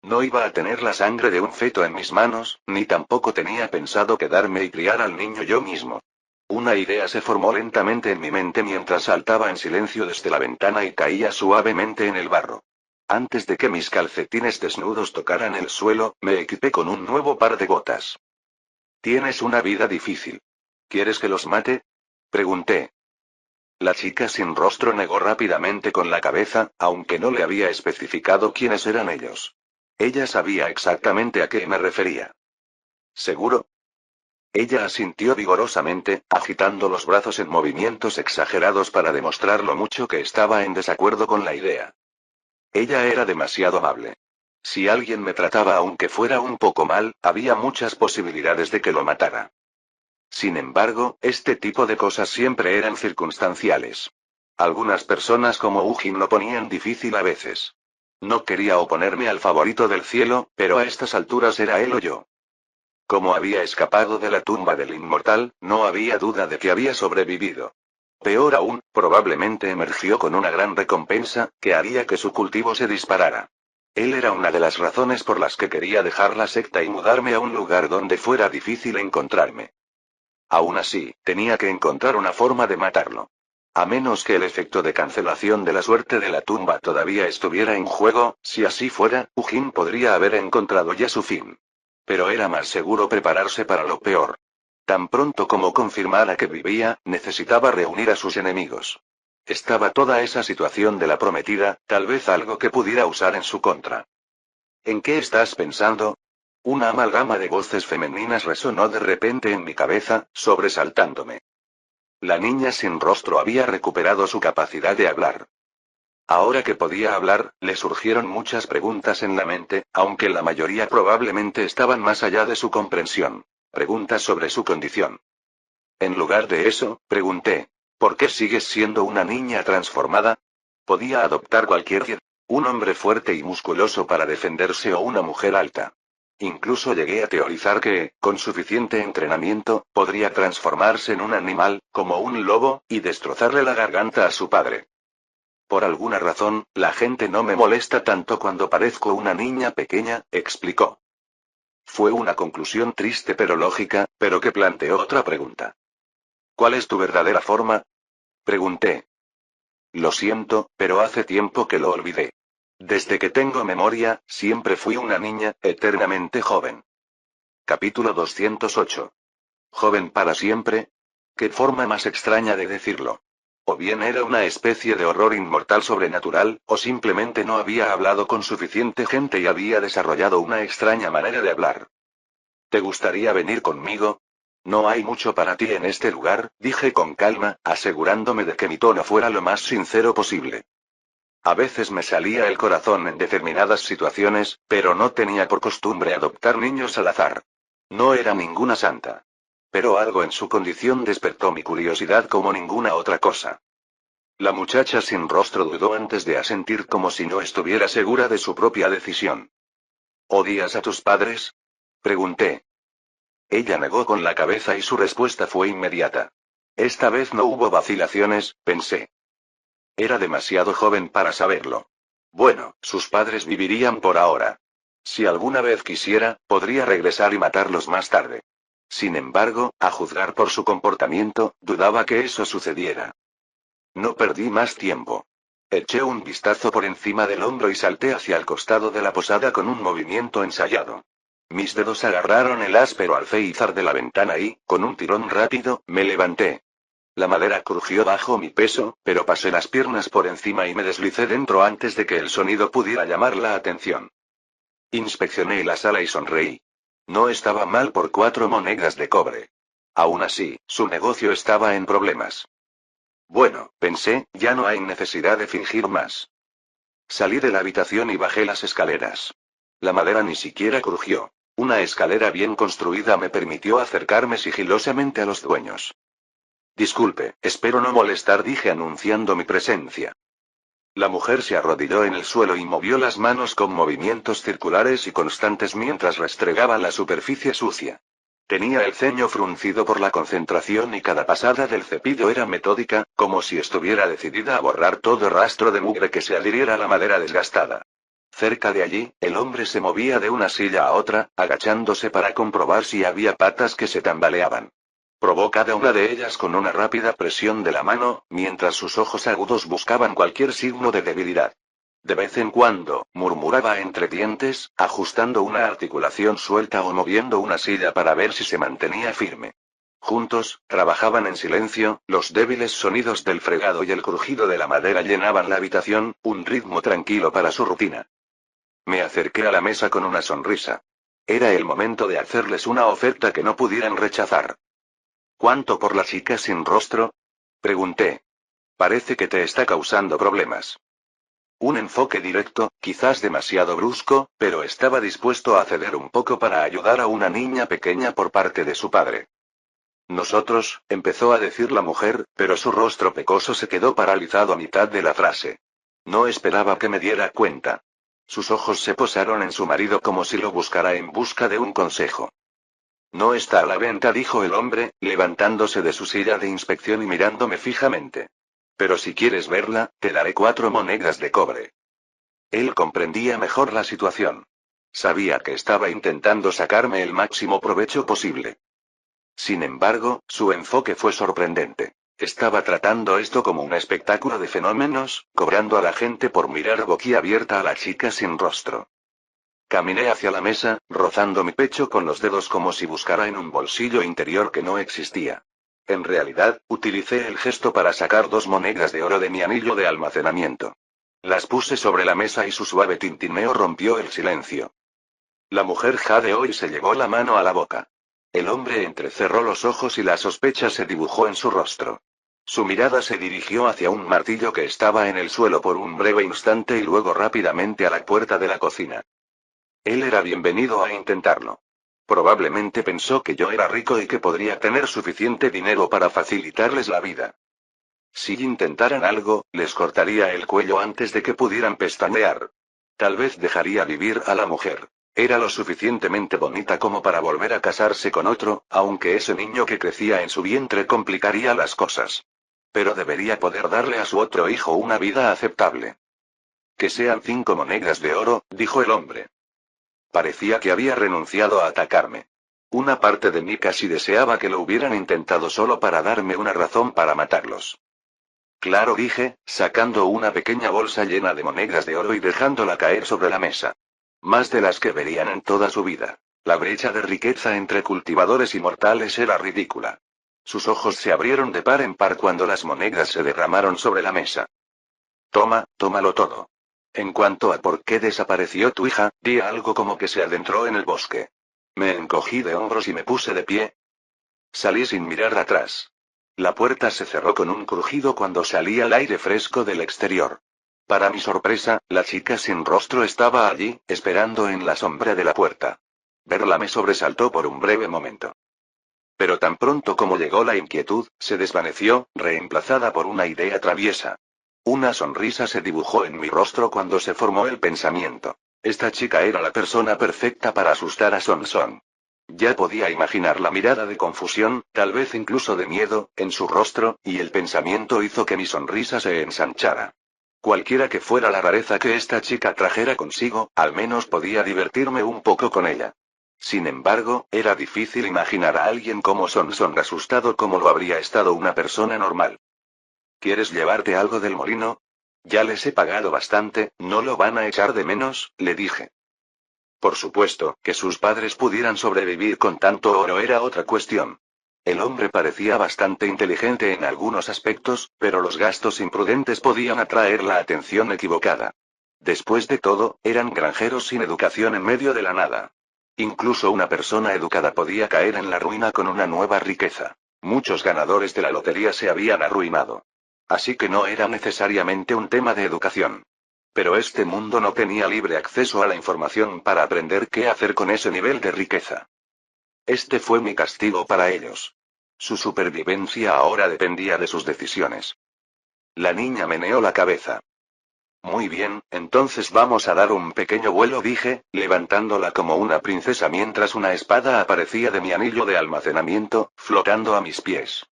No iba a tener la sangre de un feto en mis manos, ni tampoco tenía pensado quedarme y criar al niño yo mismo. Una idea se formó lentamente en mi mente mientras saltaba en silencio desde la ventana y caía suavemente en el barro. Antes de que mis calcetines desnudos tocaran el suelo, me equipé con un nuevo par de botas. Tienes una vida difícil. ¿Quieres que los mate? Pregunté. La chica sin rostro negó rápidamente con la cabeza, aunque no le había especificado quiénes eran ellos. Ella sabía exactamente a qué me refería. ¿Seguro? Ella asintió vigorosamente, agitando los brazos en movimientos exagerados para demostrar lo mucho que estaba en desacuerdo con la idea. Ella era demasiado amable. Si alguien me trataba aunque fuera un poco mal, había muchas posibilidades de que lo matara. Sin embargo, este tipo de cosas siempre eran circunstanciales. Algunas personas como Ujin lo ponían difícil a veces. No quería oponerme al favorito del cielo, pero a estas alturas era él o yo. Como había escapado de la tumba del inmortal, no había duda de que había sobrevivido. Peor aún, probablemente emergió con una gran recompensa, que haría que su cultivo se disparara. Él era una de las razones por las que quería dejar la secta y mudarme a un lugar donde fuera difícil encontrarme. Aún así, tenía que encontrar una forma de matarlo. A menos que el efecto de cancelación de la suerte de la tumba todavía estuviera en juego, si así fuera, Ujin podría haber encontrado ya su fin. Pero era más seguro prepararse para lo peor. Tan pronto como confirmara que vivía, necesitaba reunir a sus enemigos. Estaba toda esa situación de la prometida, tal vez algo que pudiera usar en su contra. ¿En qué estás pensando? Una amalgama de voces femeninas resonó de repente en mi cabeza, sobresaltándome. La niña sin rostro había recuperado su capacidad de hablar. Ahora que podía hablar, le surgieron muchas preguntas en la mente, aunque la mayoría probablemente estaban más allá de su comprensión. Preguntas sobre su condición. En lugar de eso, pregunté, ¿por qué sigues siendo una niña transformada? Podía adoptar cualquier, un hombre fuerte y musculoso para defenderse o una mujer alta. Incluso llegué a teorizar que, con suficiente entrenamiento, podría transformarse en un animal, como un lobo, y destrozarle la garganta a su padre. Por alguna razón, la gente no me molesta tanto cuando parezco una niña pequeña, explicó. Fue una conclusión triste pero lógica, pero que planteó otra pregunta. ¿Cuál es tu verdadera forma? Pregunté. Lo siento, pero hace tiempo que lo olvidé. Desde que tengo memoria, siempre fui una niña, eternamente joven. Capítulo 208. ¿Joven para siempre? ¿Qué forma más extraña de decirlo? O bien era una especie de horror inmortal sobrenatural, o simplemente no había hablado con suficiente gente y había desarrollado una extraña manera de hablar. ¿Te gustaría venir conmigo? No hay mucho para ti en este lugar, dije con calma, asegurándome de que mi tono fuera lo más sincero posible. A veces me salía el corazón en determinadas situaciones, pero no tenía por costumbre adoptar niños al azar. No era ninguna santa. Pero algo en su condición despertó mi curiosidad como ninguna otra cosa. La muchacha sin rostro dudó antes de asentir como si no estuviera segura de su propia decisión. ¿Odias a tus padres? Pregunté. Ella negó con la cabeza y su respuesta fue inmediata. Esta vez no hubo vacilaciones, pensé. Era demasiado joven para saberlo. Bueno, sus padres vivirían por ahora. Si alguna vez quisiera, podría regresar y matarlos más tarde. Sin embargo, a juzgar por su comportamiento, dudaba que eso sucediera. No perdí más tiempo. Eché un vistazo por encima del hombro y salté hacia el costado de la posada con un movimiento ensayado. Mis dedos agarraron el áspero alféizar de la ventana y, con un tirón rápido, me levanté. La madera crujió bajo mi peso, pero pasé las piernas por encima y me deslicé dentro antes de que el sonido pudiera llamar la atención. Inspeccioné la sala y sonreí. No estaba mal por 4 monedas de cobre. Aún así, su negocio estaba en problemas. Bueno, pensé, ya no hay necesidad de fingir más. Salí de la habitación y bajé las escaleras. La madera ni siquiera crujió. Una escalera bien construida me permitió acercarme sigilosamente a los dueños. Disculpe, espero no molestar, dije anunciando mi presencia. La mujer se arrodilló en el suelo y movió las manos con movimientos circulares y constantes mientras restregaba la superficie sucia. Tenía el ceño fruncido por la concentración y cada pasada del cepillo era metódica, como si estuviera decidida a borrar todo rastro de mugre que se adhiriera a la madera desgastada. Cerca de allí, el hombre se movía de una silla a otra, agachándose para comprobar si había patas que se tambaleaban. Probó cada una de ellas con una rápida presión de la mano, mientras sus ojos agudos buscaban cualquier signo de debilidad. De vez en cuando, murmuraba entre dientes, ajustando una articulación suelta o moviendo una silla para ver si se mantenía firme. Juntos, trabajaban en silencio, los débiles sonidos del fregado y el crujido de la madera llenaban la habitación, un ritmo tranquilo para su rutina. Me acerqué a la mesa con una sonrisa. Era el momento de hacerles una oferta que no pudieran rechazar. ¿Cuánto por la chica sin rostro? Pregunté. Parece que te está causando problemas. Un enfoque directo, quizás demasiado brusco, pero estaba dispuesto a ceder un poco para ayudar a una niña pequeña por parte de su padre. Nosotros, empezó a decir la mujer, pero su rostro pecoso se quedó paralizado a mitad de la frase. No esperaba que me diera cuenta. Sus ojos se posaron en su marido como si lo buscara en busca de un consejo. No está a la venta, dijo el hombre, levantándose de su silla de inspección y mirándome fijamente. Pero si quieres verla, te daré 4 monedas de cobre. Él comprendía mejor la situación. Sabía que estaba intentando sacarme el máximo provecho posible. Sin embargo, su enfoque fue sorprendente. Estaba tratando esto como un espectáculo de fenómenos, cobrando a la gente por mirar boquiabierta a la chica sin rostro. Caminé hacia la mesa, rozando mi pecho con los dedos como si buscara en un bolsillo interior que no existía. En realidad, utilicé el gesto para sacar 2 monedas de oro de mi anillo de almacenamiento. Las puse sobre la mesa y su suave tintineo rompió el silencio. La mujer jadeó y se llevó la mano a la boca. El hombre entrecerró los ojos y la sospecha se dibujó en su rostro. Su mirada se dirigió hacia un martillo que estaba en el suelo por un breve instante y luego rápidamente a la puerta de la cocina. Él era bienvenido a intentarlo. Probablemente pensó que yo era rico y que podría tener suficiente dinero para facilitarles la vida. Si intentaran algo, les cortaría el cuello antes de que pudieran pestañear. Tal vez dejaría vivir a la mujer. Era lo suficientemente bonita como para volver a casarse con otro, aunque ese niño que crecía en su vientre complicaría las cosas. Pero debería poder darle a su otro hijo una vida aceptable. Que sean 5 monedas de oro, dijo el hombre. Parecía que había renunciado a atacarme. Una parte de mí casi deseaba que lo hubieran intentado solo para darme una razón para matarlos. Claro, dije, sacando una pequeña bolsa llena de monedas de oro y dejándola caer sobre la mesa. Más de las que verían en toda su vida. La brecha de riqueza entre cultivadores y mortales era ridícula. Sus ojos se abrieron de par en par cuando las monedas se derramaron sobre la mesa. Toma, tómalo todo. En cuanto a por qué desapareció tu hija, di algo como que se adentró en el bosque. Me encogí de hombros y me puse de pie. Salí sin mirar atrás. La puerta se cerró con un crujido cuando salí al aire fresco del exterior. Para mi sorpresa, la chica sin rostro estaba allí, esperando en la sombra de la puerta. Verla me sobresaltó por un breve momento. Pero tan pronto como llegó la inquietud, se desvaneció, reemplazada por una idea traviesa. Una sonrisa se dibujó en mi rostro cuando se formó el pensamiento. Esta chica era la persona perfecta para asustar a Sonson. Ya podía imaginar la mirada de confusión, tal vez incluso de miedo, en su rostro, y el pensamiento hizo que mi sonrisa se ensanchara. Cualquiera que fuera la rareza que esta chica trajera consigo, al menos podía divertirme un poco con ella. Sin embargo, era difícil imaginar a alguien como Sonson asustado como lo habría estado una persona normal. ¿Quieres llevarte algo del molino? Ya les he pagado bastante, ¿no lo van a echar de menos?, le dije. Por supuesto, que sus padres pudieran sobrevivir con tanto oro era otra cuestión. El hombre parecía bastante inteligente en algunos aspectos, pero los gastos imprudentes podían atraer la atención equivocada. Después de todo, eran granjeros sin educación en medio de la nada. Incluso una persona educada podía caer en la ruina con una nueva riqueza. Muchos ganadores de la lotería se habían arruinado. Así que no era necesariamente un tema de educación. Pero este mundo no tenía libre acceso a la información para aprender qué hacer con ese nivel de riqueza. Este fue mi castigo para ellos. Su supervivencia ahora dependía de sus decisiones. La niña meneó la cabeza. Muy bien, entonces vamos a dar un pequeño vuelo, dije, levantándola como una princesa mientras una espada aparecía de mi anillo de almacenamiento, flotando a mis pies.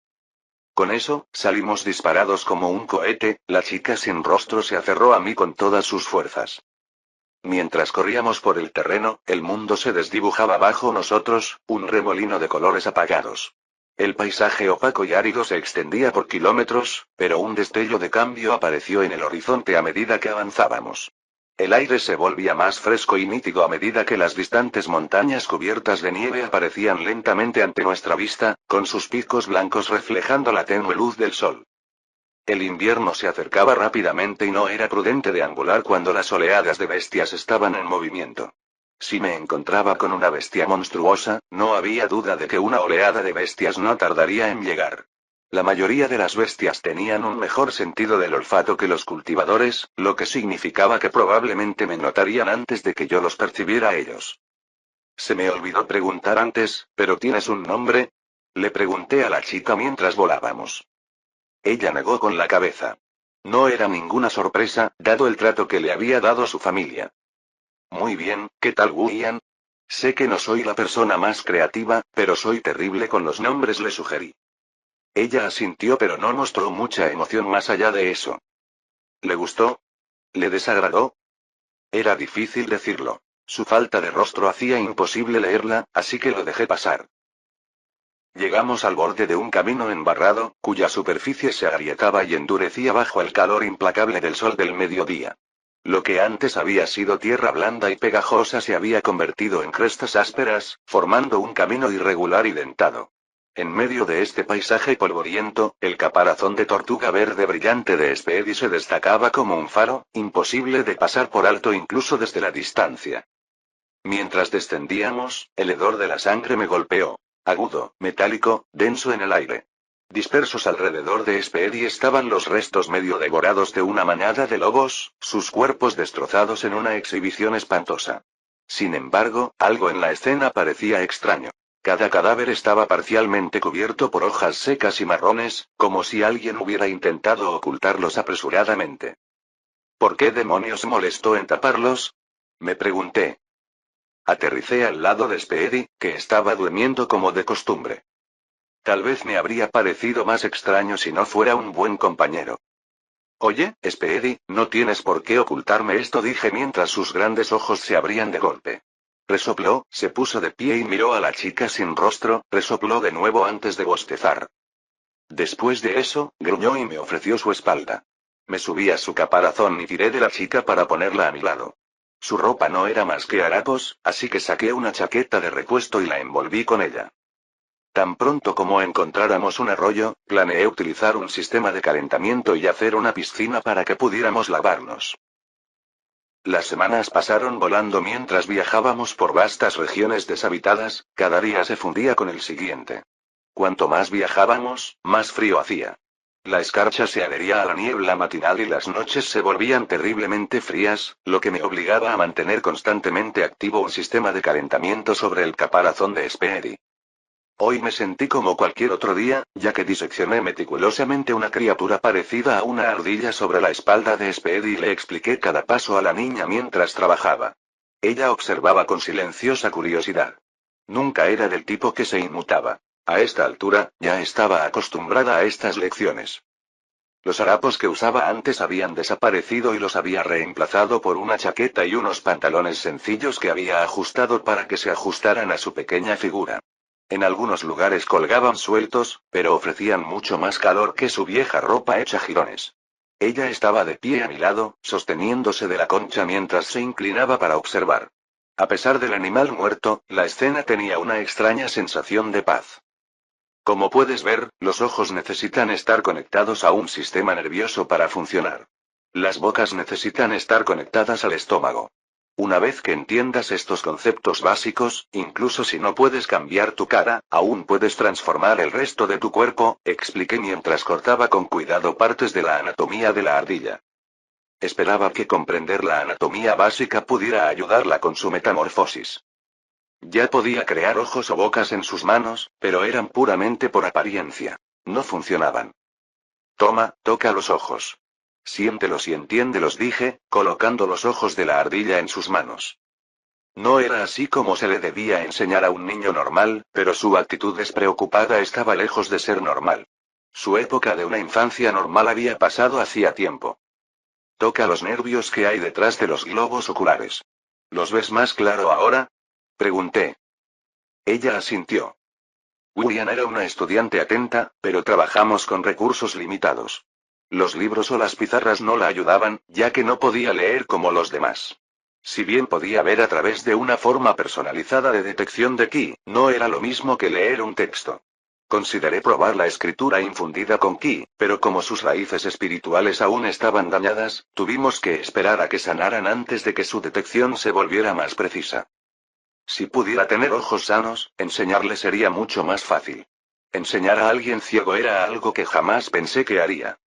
Con eso, salimos disparados como un cohete, la chica sin rostro se aferró a mí con todas sus fuerzas. Mientras corríamos por el terreno, el mundo se desdibujaba bajo nosotros, un remolino de colores apagados. El paisaje opaco y árido se extendía por kilómetros, pero un destello de cambio apareció en el horizonte a medida que avanzábamos. El aire se volvía más fresco y nítido a medida que las distantes montañas cubiertas de nieve aparecían lentamente ante nuestra vista, con sus picos blancos reflejando la tenue luz del sol. El invierno se acercaba rápidamente y no era prudente deambular cuando las oleadas de bestias estaban en movimiento. Si me encontraba con una bestia monstruosa, no había duda de que una oleada de bestias no tardaría en llegar. La mayoría de las bestias tenían un mejor sentido del olfato que los cultivadores, lo que significaba que probablemente me notarían antes de que yo los percibiera a ellos. Se me olvidó preguntar antes, ¿pero tienes un nombre? Le pregunté a la chica mientras volábamos. Ella negó con la cabeza. No era ninguna sorpresa, dado el trato que le había dado su familia. Muy bien, ¿qué tal, Guian? Sé que no soy la persona más creativa, pero soy terrible con los nombres, le sugerí. Ella asintió pero no mostró mucha emoción más allá de eso. ¿Le gustó? ¿Le desagradó? Era difícil decirlo. Su falta de rostro hacía imposible leerla, así que lo dejé pasar. Llegamos al borde de un camino embarrado, cuya superficie se agrietaba y endurecía bajo el calor implacable del sol del mediodía. Lo que antes había sido tierra blanda y pegajosa se había convertido en crestas ásperas, formando un camino irregular y dentado. En medio de este paisaje polvoriento, el caparazón de tortuga verde brillante de Speedy se destacaba como un faro, imposible de pasar por alto incluso desde la distancia. Mientras descendíamos, el hedor de la sangre me golpeó. Agudo, metálico, denso en el aire. Dispersos alrededor de Speedy estaban los restos medio devorados de una manada de lobos, sus cuerpos destrozados en una exhibición espantosa. Sin embargo, algo en la escena parecía extraño. Cada cadáver estaba parcialmente cubierto por hojas secas y marrones, como si alguien hubiera intentado ocultarlos apresuradamente. ¿Por qué demonios molestó en taparlos? Me pregunté. Aterricé al lado de Speedy, que estaba durmiendo como de costumbre. Tal vez me habría parecido más extraño si no fuera un buen compañero. Oye, Speedy, no tienes por qué ocultarme esto, dije mientras sus grandes ojos se abrían de golpe. Resopló, se puso de pie y miró a la chica sin rostro, resopló de nuevo antes de bostezar. Después de eso, gruñó y me ofreció su espalda. Me subí a su caparazón y tiré de la chica para ponerla a mi lado. Su ropa no era más que harapos, así que saqué una chaqueta de repuesto y la envolví con ella. Tan pronto como encontráramos un arroyo, planeé utilizar un sistema de calentamiento y hacer una piscina para que pudiéramos lavarnos. Las semanas pasaron volando mientras viajábamos por vastas regiones deshabitadas, cada día se fundía con el siguiente. Cuanto más viajábamos, más frío hacía. La escarcha se adhería a la niebla matinal y las noches se volvían terriblemente frías, lo que me obligaba a mantener constantemente activo un sistema de calentamiento sobre el caparazón de Speedy. Hoy me sentí como cualquier otro día, ya que diseccioné meticulosamente una criatura parecida a una ardilla sobre la espalda de Speedy y le expliqué cada paso a la niña mientras trabajaba. Ella observaba con silenciosa curiosidad. Nunca era del tipo que se inmutaba. A esta altura, ya estaba acostumbrada a estas lecciones. Los harapos que usaba antes habían desaparecido y los había reemplazado por una chaqueta y unos pantalones sencillos que había ajustado para que se ajustaran a su pequeña figura. En algunos lugares colgaban sueltos, pero ofrecían mucho más calor que su vieja ropa hecha jirones. Ella estaba de pie a mi lado, sosteniéndose de la concha mientras se inclinaba para observar. A pesar del animal muerto, la escena tenía una extraña sensación de paz. Como puedes ver, los ojos necesitan estar conectados a un sistema nervioso para funcionar. Las bocas necesitan estar conectadas al estómago. Una vez que entiendas estos conceptos básicos, incluso si no puedes cambiar tu cara, aún puedes transformar el resto de tu cuerpo, expliqué mientras cortaba con cuidado partes de la anatomía de la ardilla. Esperaba que comprender la anatomía básica pudiera ayudarla con su metamorfosis. Ya podía crear ojos o bocas en sus manos, pero eran puramente por apariencia. No funcionaban. Toma, toca los ojos. Siéntelos y entiéndelos, dije, colocando los ojos de la ardilla en sus manos. No era así como se le debía enseñar a un niño normal, pero su actitud despreocupada estaba lejos de ser normal. Su época de una infancia normal había pasado hacía tiempo. Toca los nervios que hay detrás de los globos oculares. ¿Los ves más claro ahora? Pregunté. Ella asintió. William era una estudiante atenta, pero trabajamos con recursos limitados. Los libros o las pizarras no la ayudaban, ya que no podía leer como los demás. Si bien podía ver a través de una forma personalizada de detección de ki, no era lo mismo que leer un texto. Consideré probar la escritura infundida con ki, pero como sus raíces espirituales aún estaban dañadas, tuvimos que esperar a que sanaran antes de que su detección se volviera más precisa. Si pudiera tener ojos sanos, enseñarle sería mucho más fácil. Enseñar a alguien ciego era algo que jamás pensé que haría.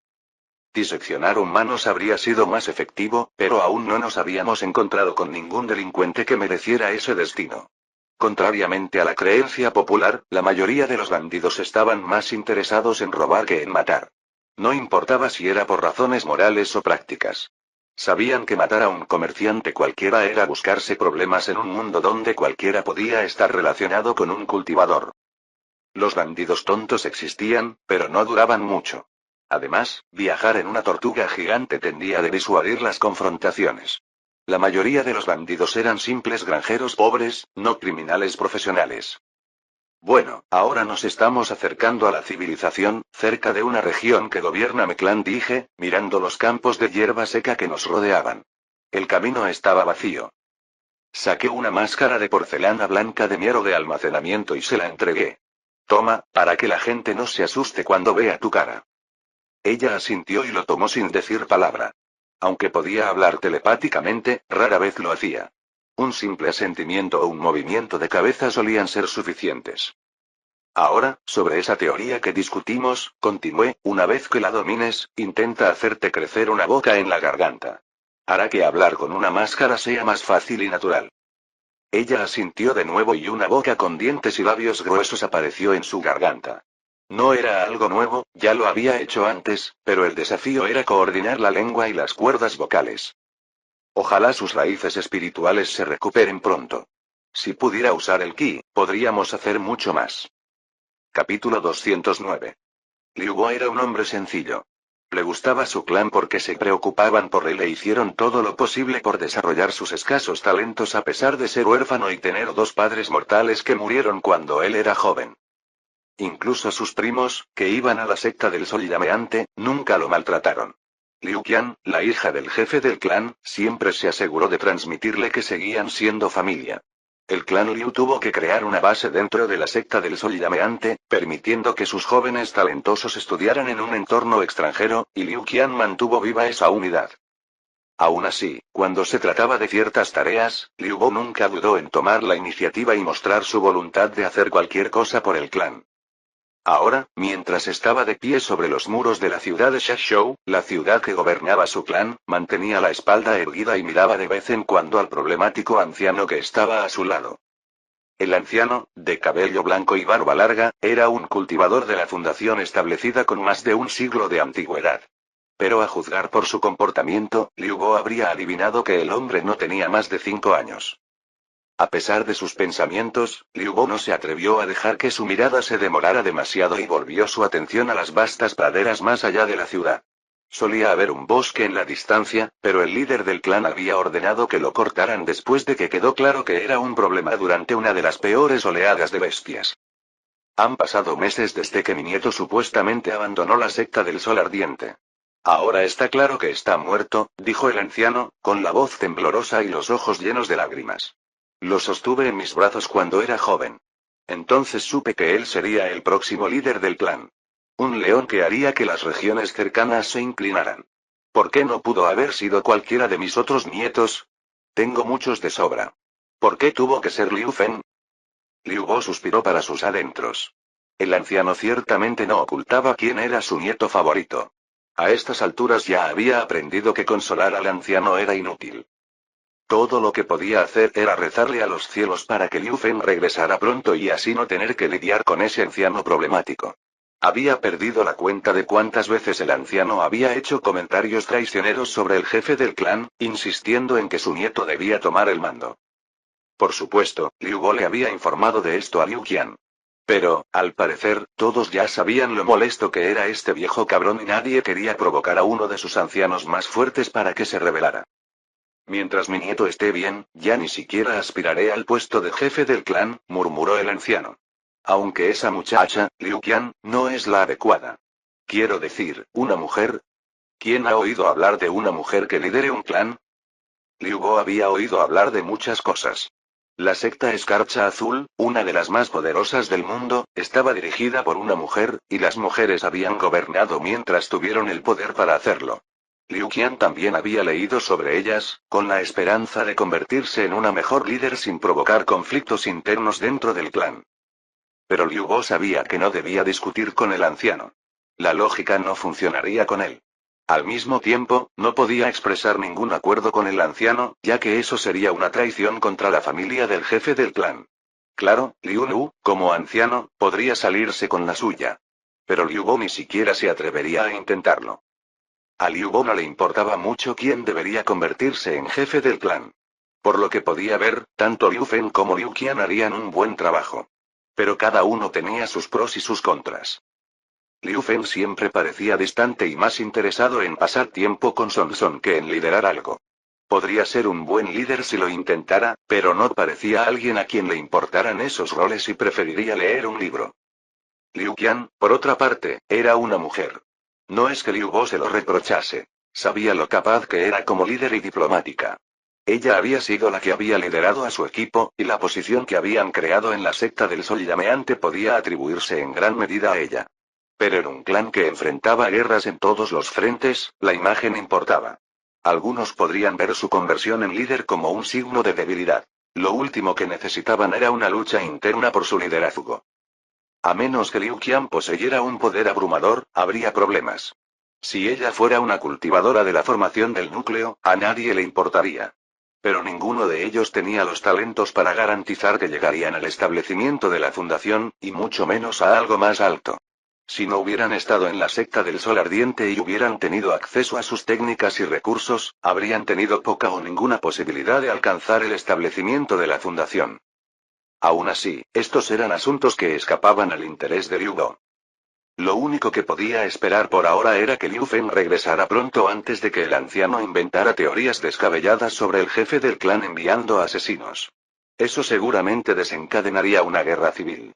Diseccionar humanos habría sido más efectivo, pero aún no nos habíamos encontrado con ningún delincuente que mereciera ese destino. Contrariamente a la creencia popular, la mayoría de los bandidos estaban más interesados en robar que en matar. No importaba si era por razones morales o prácticas. Sabían que matar a un comerciante cualquiera era buscarse problemas en un mundo donde cualquiera podía estar relacionado con un cultivador. Los bandidos tontos existían, pero no duraban mucho. Además, viajar en una tortuga gigante tendía a disuadir las confrontaciones. La mayoría de los bandidos eran simples granjeros pobres, no criminales profesionales. Bueno, ahora nos estamos acercando a la civilización, cerca de una región que gobierna Meclán, dije, mirando los campos de hierba seca que nos rodeaban. El camino estaba vacío. Saqué una máscara de porcelana blanca de miero de almacenamiento y se la entregué. Toma, para que la gente no se asuste cuando vea tu cara. Ella asintió y lo tomó sin decir palabra. Aunque podía hablar telepáticamente, rara vez lo hacía. Un simple asentimiento o un movimiento de cabeza solían ser suficientes. Ahora, sobre esa teoría que discutimos, continué, una vez que la domines, intenta hacerte crecer una boca en la garganta. Hará que hablar con una máscara sea más fácil y natural. Ella asintió de nuevo y una boca con dientes y labios gruesos apareció en su garganta. No era algo nuevo, ya lo había hecho antes, pero el desafío era coordinar la lengua y las cuerdas vocales. Ojalá sus raíces espirituales se recuperen pronto. Si pudiera usar el ki, podríamos hacer mucho más. Capítulo 209. Liu Bo era un hombre sencillo. Le gustaba su clan porque se preocupaban por él e hicieron todo lo posible por desarrollar sus escasos talentos a pesar de ser huérfano y tener dos padres mortales que murieron cuando él era joven. Incluso sus primos, que iban a la secta del Sol Llameante, nunca lo maltrataron. Liu Qian, la hija del jefe del clan, siempre se aseguró de transmitirle que seguían siendo familia. El clan Liu tuvo que crear una base dentro de la secta del Sol Llameante, permitiendo que sus jóvenes talentosos estudiaran en un entorno extranjero, y Liu Qian mantuvo viva esa unidad. Aún así, cuando se trataba de ciertas tareas, Liu Bo nunca dudó en tomar la iniciativa y mostrar su voluntad de hacer cualquier cosa por el clan. Ahora, mientras estaba de pie sobre los muros de la ciudad de Shashou, la ciudad que gobernaba su clan, mantenía la espalda erguida y miraba de vez en cuando al problemático anciano que estaba a su lado. El anciano, de cabello blanco y barba larga, era un cultivador de la fundación establecida con más de un siglo de antigüedad. Pero a juzgar por su comportamiento, Liu Bo habría adivinado que el hombre no tenía más de 5 años. A pesar de sus pensamientos, Liu Bo no se atrevió a dejar que su mirada se demorara demasiado y volvió su atención a las vastas praderas más allá de la ciudad. Solía haber un bosque en la distancia, pero el líder del clan había ordenado que lo cortaran después de que quedó claro que era un problema durante una de las peores oleadas de bestias. Han pasado meses desde que mi nieto supuestamente abandonó la secta del Sol Ardiente. Ahora está claro que está muerto, dijo el anciano, con la voz temblorosa y los ojos llenos de lágrimas. Lo sostuve en mis brazos cuando era joven. Entonces supe que él sería el próximo líder del clan. Un león que haría que las regiones cercanas se inclinaran. ¿Por qué no pudo haber sido cualquiera de mis otros nietos? Tengo muchos de sobra. ¿Por qué tuvo que ser Liu Fen? Liu Bo suspiró para sus adentros. El anciano ciertamente no ocultaba quién era su nieto favorito. A estas alturas ya había aprendido que consolar al anciano era inútil. Todo lo que podía hacer era rezarle a los cielos para que Liu Fen regresara pronto y así no tener que lidiar con ese anciano problemático. Había perdido la cuenta de cuántas veces el anciano había hecho comentarios traicioneros sobre el jefe del clan, insistiendo en que su nieto debía tomar el mando. Por supuesto, Liu Bo le había informado de esto a Liu Qian. Pero, al parecer, todos ya sabían lo molesto que era este viejo cabrón y nadie quería provocar a uno de sus ancianos más fuertes para que se rebelara. Mientras mi nieto esté bien, ya ni siquiera aspiraré al puesto de jefe del clan, murmuró el anciano. Aunque esa muchacha, Liu Qian, no es la adecuada. Quiero decir, una mujer. ¿Quién ha oído hablar de una mujer que lidere un clan? Liu Bo había oído hablar de muchas cosas. La secta Escarcha Azul, una de las más poderosas del mundo, estaba dirigida por una mujer, y las mujeres habían gobernado mientras tuvieron el poder para hacerlo. Liu Qian también había leído sobre ellas, con la esperanza de convertirse en una mejor líder sin provocar conflictos internos dentro del clan. Pero Liu Bo sabía que no debía discutir con el anciano. La lógica no funcionaría con él. Al mismo tiempo, no podía expresar ningún acuerdo con el anciano, ya que eso sería una traición contra la familia del jefe del clan. Claro, Liu Nu, como anciano, podría salirse con la suya. Pero Liu Bo ni siquiera se atrevería a intentarlo. A Liu Bo no le importaba mucho quién debería convertirse en jefe del clan. Por lo que podía ver, tanto Liu Fen como Liu Qian harían un buen trabajo. Pero cada uno tenía sus pros y sus contras. Liu Fen siempre parecía distante y más interesado en pasar tiempo con Son Son que en liderar algo. Podría ser un buen líder si lo intentara, pero no parecía alguien a quien le importaran esos roles y preferiría leer un libro. Liu Qian, por otra parte, era una mujer. No es que Liu Bo se lo reprochase. Sabía lo capaz que era como líder y diplomática. Ella había sido la que había liderado a su equipo, y la posición que habían creado en la secta del Sol Llameante podía atribuirse en gran medida a ella. Pero en un clan que enfrentaba guerras en todos los frentes, la imagen importaba. Algunos podrían ver su conversión en líder como un signo de debilidad. Lo último que necesitaban era una lucha interna por su liderazgo. A menos que Liu Qian poseyera un poder abrumador, habría problemas. Si ella fuera una cultivadora de la formación del núcleo, a nadie le importaría. Pero ninguno de ellos tenía los talentos para garantizar que llegarían al establecimiento de la fundación, y mucho menos a algo más alto. Si no hubieran estado en la secta del Sol Ardiente y hubieran tenido acceso a sus técnicas y recursos, habrían tenido poca o ninguna posibilidad de alcanzar el establecimiento de la fundación. Aún así, estos eran asuntos que escapaban al interés de Liu Bo. Lo único que podía esperar por ahora era que Liu Fen regresara pronto antes de que el anciano inventara teorías descabelladas sobre el jefe del clan enviando asesinos. Eso seguramente desencadenaría una guerra civil.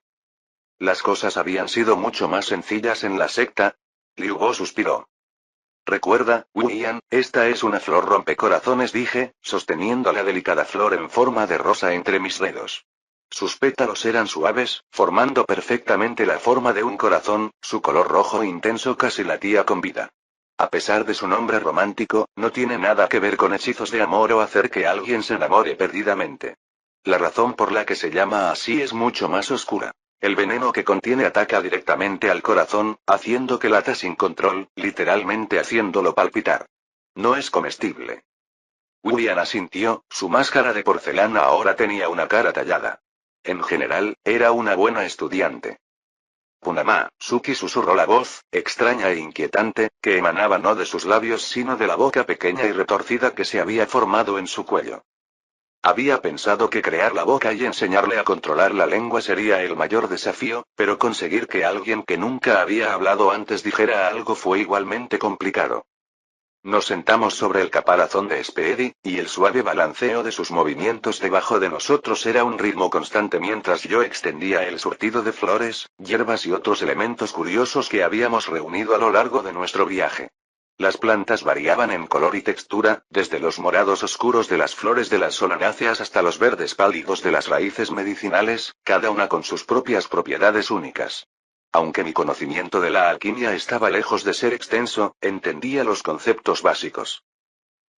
Las cosas habían sido mucho más sencillas en la secta. Liu Bo suspiró. Recuerda, Wu-Yan, esta es una flor rompecorazones, dije, sosteniendo la delicada flor en forma de rosa entre mis dedos. Sus pétalos eran suaves, formando perfectamente la forma de un corazón, su color rojo intenso casi latía con vida. A pesar de su nombre romántico, no tiene nada que ver con hechizos de amor o hacer que alguien se enamore perdidamente. La razón por la que se llama así es mucho más oscura. El veneno que contiene ataca directamente al corazón, haciendo que lata sin control, literalmente haciéndolo palpitar. No es comestible. William asintió, su máscara de porcelana ahora tenía una cara tallada. En general, era una buena estudiante. Punama, Suki susurró la voz, extraña e inquietante, que emanaba no de sus labios sino de la boca pequeña y retorcida que se había formado en su cuello. Había pensado que crear la boca y enseñarle a controlar la lengua sería el mayor desafío, pero conseguir que alguien que nunca había hablado antes dijera algo fue igualmente complicado. Nos sentamos sobre el caparazón de Speedy, y el suave balanceo de sus movimientos debajo de nosotros era un ritmo constante mientras yo extendía el surtido de flores, hierbas y otros elementos curiosos que habíamos reunido a lo largo de nuestro viaje. Las plantas variaban en color y textura, desde los morados oscuros de las flores de las solanáceas hasta los verdes pálidos de las raíces medicinales, cada una con sus propias propiedades únicas. Aunque mi conocimiento de la alquimia estaba lejos de ser extenso, entendía los conceptos básicos.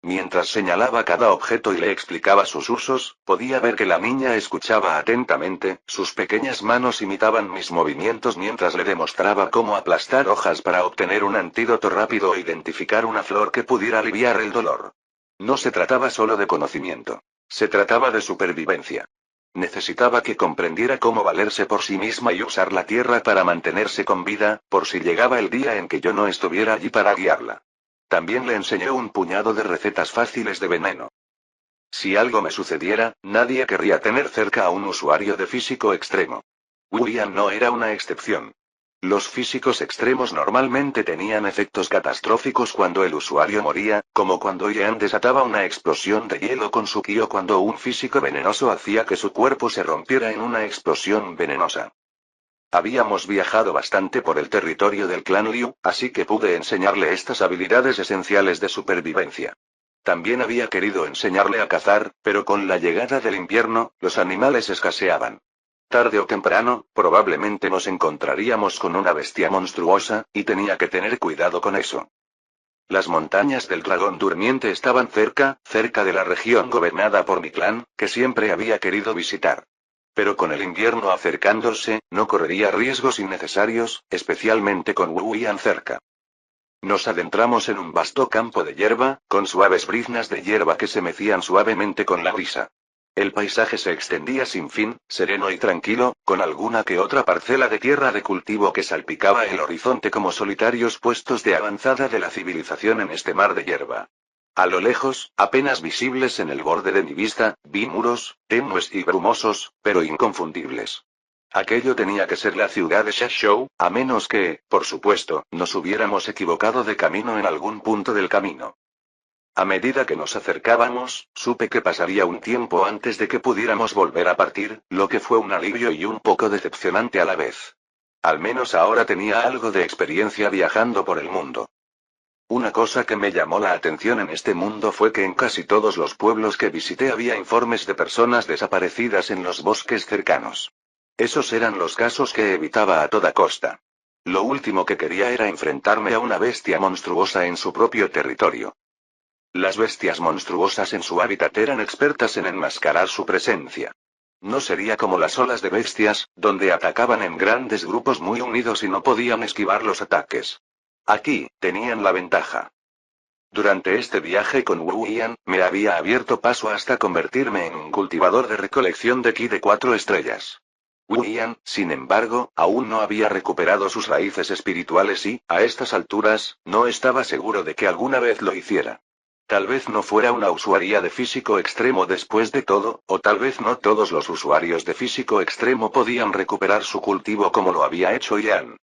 Mientras señalaba cada objeto y le explicaba sus usos, podía ver que la niña escuchaba atentamente, sus pequeñas manos imitaban mis movimientos mientras le demostraba cómo aplastar hojas para obtener un antídoto rápido o identificar una flor que pudiera aliviar el dolor. No se trataba solo de conocimiento. Se trataba de supervivencia. Necesitaba que comprendiera cómo valerse por sí misma y usar la tierra para mantenerse con vida, por si llegaba el día en que yo no estuviera allí para guiarla. También le enseñó un puñado de recetas fáciles de veneno. Si algo me sucediera, nadie querría tener cerca a un usuario de físico extremo. William no era una excepción. Los físicos extremos normalmente tenían efectos catastróficos cuando el usuario moría, como cuando Ian desataba una explosión de hielo con su ki o cuando un físico venenoso hacía que su cuerpo se rompiera en una explosión venenosa. Habíamos viajado bastante por el territorio del clan Liu, así que pude enseñarle estas habilidades esenciales de supervivencia. También había querido enseñarle a cazar, pero con la llegada del invierno, los animales escaseaban. Tarde o temprano, probablemente nos encontraríamos con una bestia monstruosa, y tenía que tener cuidado con eso. Las montañas del dragón durmiente estaban cerca de la región gobernada por mi clan, que siempre había querido visitar. Pero con el invierno acercándose, no correría riesgos innecesarios, especialmente con Wu Yan cerca. Nos adentramos en un vasto campo de hierba, con suaves briznas de hierba que se mecían suavemente con la brisa. El paisaje se extendía sin fin, sereno y tranquilo, con alguna que otra parcela de tierra de cultivo que salpicaba el horizonte como solitarios puestos de avanzada de la civilización en este mar de hierba. A lo lejos, apenas visibles en el borde de mi vista, vi muros, tenues y brumosos, pero inconfundibles. Aquello tenía que ser la ciudad de Shashou, a menos que, por supuesto, nos hubiéramos equivocado de camino en algún punto del camino. A medida que nos acercábamos, supe que pasaría un tiempo antes de que pudiéramos volver a partir, lo que fue un alivio y un poco decepcionante a la vez. Al menos ahora tenía algo de experiencia viajando por el mundo. Una cosa que me llamó la atención en este mundo fue que en casi todos los pueblos que visité había informes de personas desaparecidas en los bosques cercanos. Esos eran los casos que evitaba a toda costa. Lo último que quería era enfrentarme a una bestia monstruosa en su propio territorio. Las bestias monstruosas en su hábitat eran expertas en enmascarar su presencia. No sería como las olas de bestias, donde atacaban en grandes grupos muy unidos y no podían esquivar los ataques. Aquí, tenían la ventaja. Durante este viaje con Wu Yan, me había abierto paso hasta convertirme en un cultivador de recolección de ki de 4 estrellas. Wu Yan, sin embargo, aún no había recuperado sus raíces espirituales y, a estas alturas, no estaba seguro de que alguna vez lo hiciera. Tal vez no fuera una usuaria de físico extremo después de todo, o tal vez no todos los usuarios de físico extremo podían recuperar su cultivo como lo había hecho Yan.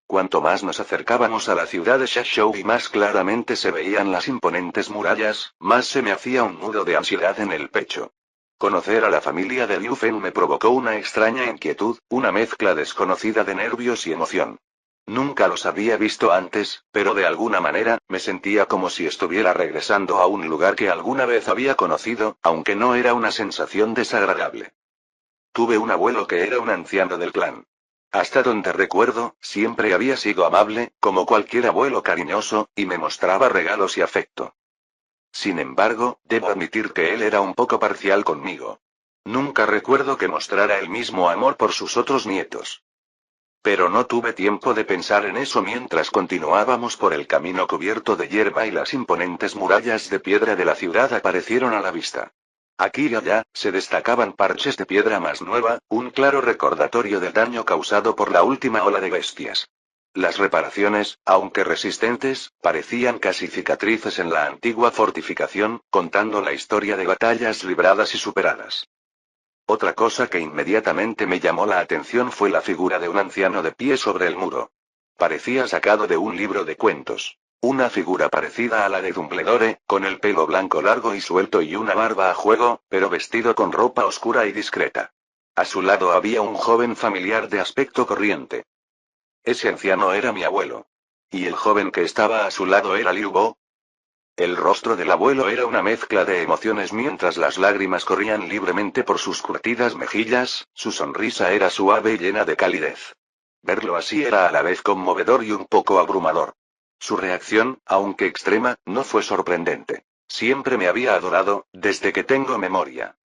Cuanto más nos acercábamos a la ciudad de Shashou y más claramente se veían las imponentes murallas, más se me hacía un nudo de ansiedad en el pecho. Conocer a la familia de Liu Feng me provocó una extraña inquietud, una mezcla desconocida de nervios y emoción. Nunca los había visto antes, pero de alguna manera, me sentía como si estuviera regresando a un lugar que alguna vez había conocido, aunque no era una sensación desagradable. Tuve un abuelo que era un anciano del clan. Hasta donde recuerdo, siempre había sido amable, como cualquier abuelo cariñoso, y me mostraba regalos y afecto. Sin embargo, debo admitir que él era un poco parcial conmigo. Nunca recuerdo que mostrara el mismo amor por sus otros nietos. Pero no tuve tiempo de pensar en eso mientras continuábamos por el camino cubierto de hierba y las imponentes murallas de piedra de la ciudad aparecieron a la vista. Aquí y allá, se destacaban parches de piedra más nueva, un claro recordatorio del daño causado por la última ola de bestias. Las reparaciones, aunque resistentes, parecían casi cicatrices en la antigua fortificación, contando la historia de batallas libradas y superadas. Otra cosa que inmediatamente me llamó la atención fue la figura de un anciano de pie sobre el muro. Parecía sacado de un libro de cuentos. Una figura parecida a la de Dumbledore, con el pelo blanco largo y suelto y una barba a juego, pero vestido con ropa oscura y discreta. A su lado había un joven familiar de aspecto corriente. Ese anciano era mi abuelo. ¿Y el joven que estaba a su lado era Liu Bo? El rostro del abuelo era una mezcla de emociones mientras las lágrimas corrían libremente por sus curtidas mejillas, su sonrisa era suave y llena de calidez. Verlo así era a la vez conmovedor y un poco abrumador. Su reacción, aunque extrema, no fue sorprendente. Siempre me había adorado, desde que tengo memoria.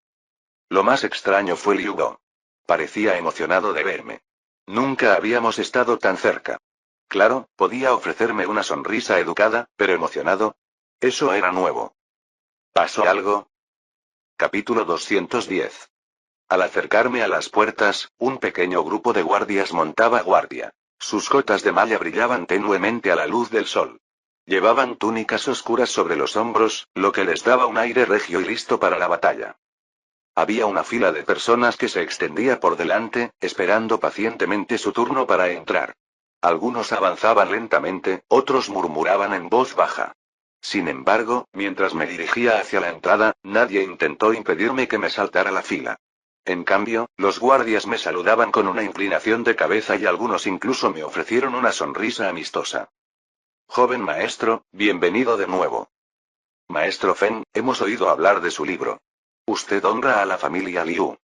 Lo más extraño fue Liu Bo. Parecía emocionado de verme. Nunca habíamos estado tan cerca. Claro, podía ofrecerme una sonrisa educada, pero emocionado. Eso era nuevo. ¿Pasó algo? Capítulo 210. Al acercarme a las puertas, un pequeño grupo de guardias montaba guardia. Sus cotas de malla brillaban tenuemente a la luz del sol. Llevaban túnicas oscuras sobre los hombros, lo que les daba un aire regio y listo para la batalla. Había una fila de personas que se extendía por delante, esperando pacientemente su turno para entrar. Algunos avanzaban lentamente, otros murmuraban en voz baja. Sin embargo, mientras me dirigía hacia la entrada, nadie intentó impedirme que me saltara la fila. En cambio, los guardias me saludaban con una inclinación de cabeza y algunos incluso me ofrecieron una sonrisa amistosa. Joven maestro, bienvenido de nuevo. Maestro Feng, hemos oído hablar de su libro. Usted honra a la familia Liu.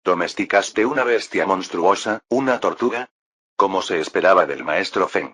¿Domesticaste una bestia monstruosa, una tortuga? Como se esperaba del maestro Feng.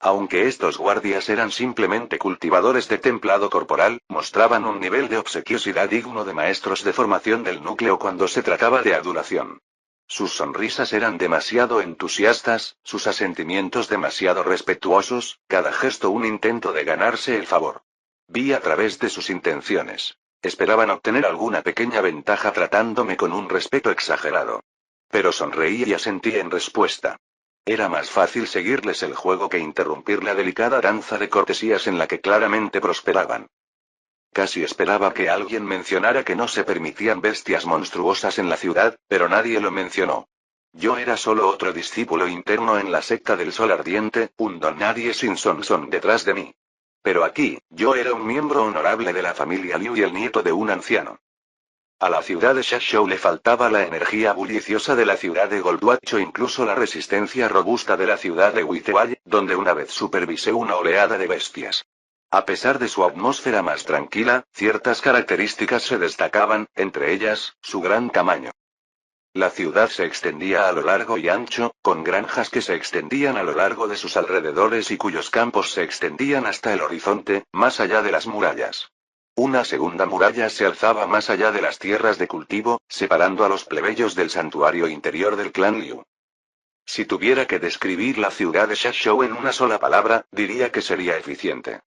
Aunque estos guardias eran simplemente cultivadores de templado corporal, mostraban un nivel de obsequiosidad digno de maestros de formación del núcleo cuando se trataba de adulación. Sus sonrisas eran demasiado entusiastas, sus asentimientos demasiado respetuosos, cada gesto un intento de ganarse el favor. Vi a través de sus intenciones. Esperaban obtener alguna pequeña ventaja tratándome con un respeto exagerado. Pero sonreí y asentí en respuesta. Era más fácil seguirles el juego que interrumpir la delicada danza de cortesías en la que claramente prosperaban. Casi esperaba que alguien mencionara que no se permitían bestias monstruosas en la ciudad, pero nadie lo mencionó. Yo era solo otro discípulo interno en la secta del Sol Ardiente, un don nadie sin son detrás de mí. Pero aquí, yo era un miembro honorable de la familia Liu y el nieto de un anciano. A la ciudad de Shashou le faltaba la energía bulliciosa de la ciudad de Goldwatch o incluso la resistencia robusta de la ciudad de Witewall, donde una vez supervisé una oleada de bestias. A pesar de su atmósfera más tranquila, ciertas características se destacaban, entre ellas, su gran tamaño. La ciudad se extendía a lo largo y ancho, con granjas que se extendían a lo largo de sus alrededores y cuyos campos se extendían hasta el horizonte, más allá de las murallas. Una segunda muralla se alzaba más allá de las tierras de cultivo, separando a los plebeyos del santuario interior del clan Liu. Si tuviera que describir la ciudad de Shashou en una sola palabra, diría que sería eficiente.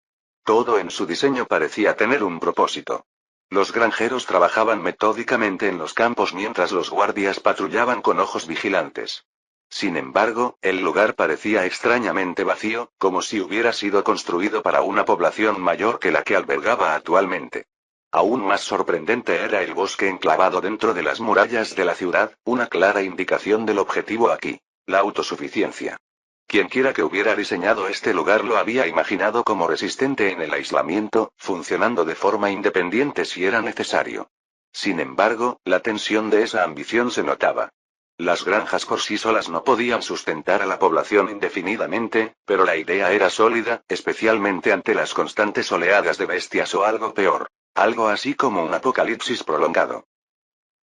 Todo en su diseño parecía tener un propósito. Los granjeros trabajaban metódicamente en los campos mientras los guardias patrullaban con ojos vigilantes. Sin embargo, el lugar parecía extrañamente vacío, como si hubiera sido construido para una población mayor que la que albergaba actualmente. Aún más sorprendente era el bosque enclavado dentro de las murallas de la ciudad, una clara indicación del objetivo aquí: la autosuficiencia. Quienquiera que hubiera diseñado este lugar lo había imaginado como resistente en el aislamiento, funcionando de forma independiente si era necesario. Sin embargo, la tensión de esa ambición se notaba. Las granjas por sí solas no podían sustentar a la población indefinidamente, pero la idea era sólida, especialmente ante las constantes oleadas de bestias o algo peor. Algo así como un apocalipsis prolongado.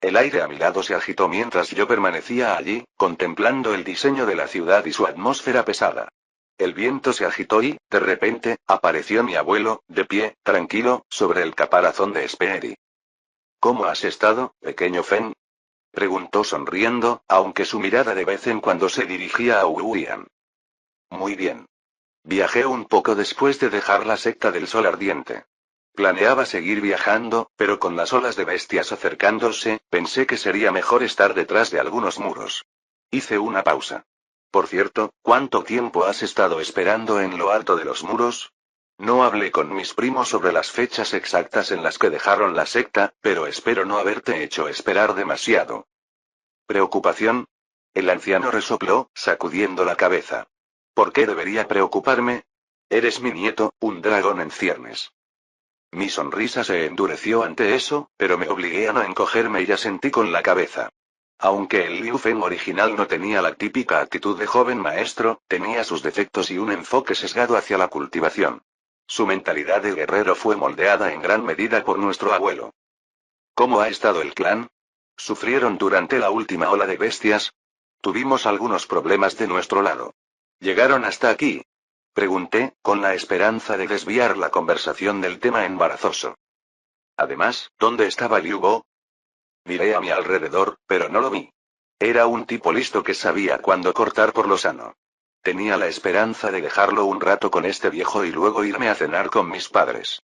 El aire a mi lado se agitó mientras yo permanecía allí, contemplando el diseño de la ciudad y su atmósfera pesada. El viento se agitó y, de repente, apareció mi abuelo, de pie, tranquilo, sobre el caparazón de Speedy. ¿Cómo has estado, pequeño Feng? Preguntó sonriendo, aunque su mirada de vez en cuando se dirigía a Wuyan. Muy bien. Viajé un poco después de dejar la secta del Sol Ardiente. Planeaba seguir viajando, pero con las olas de bestias acercándose, pensé que sería mejor estar detrás de algunos muros. Hice una pausa. Por cierto, ¿cuánto tiempo has estado esperando en lo alto de los muros? No hablé con mis primos sobre las fechas exactas en las que dejaron la secta, pero espero no haberte hecho esperar demasiado. ¿Preocupación? El anciano resopló, sacudiendo la cabeza. ¿Por qué debería preocuparme? Eres mi nieto, un dragón en ciernes. Mi sonrisa se endureció ante eso, pero me obligué a no encogerme y asentí con la cabeza. Aunque el Liu Feng original no tenía la típica actitud de joven maestro, tenía sus defectos y un enfoque sesgado hacia la cultivación. Su mentalidad de guerrero fue moldeada en gran medida por nuestro abuelo. ¿Cómo ha estado el clan? ¿Sufrieron durante la última ola de bestias? Tuvimos algunos problemas de nuestro lado. ¿Llegaron hasta aquí? Pregunté, con la esperanza de desviar la conversación del tema embarazoso. Además, ¿dónde estaba Liu Bo? Miré a mi alrededor, pero no lo vi. Era un tipo listo que sabía cuándo cortar por lo sano. Tenía la esperanza de dejarlo un rato con este viejo y luego irme a cenar con mis padres.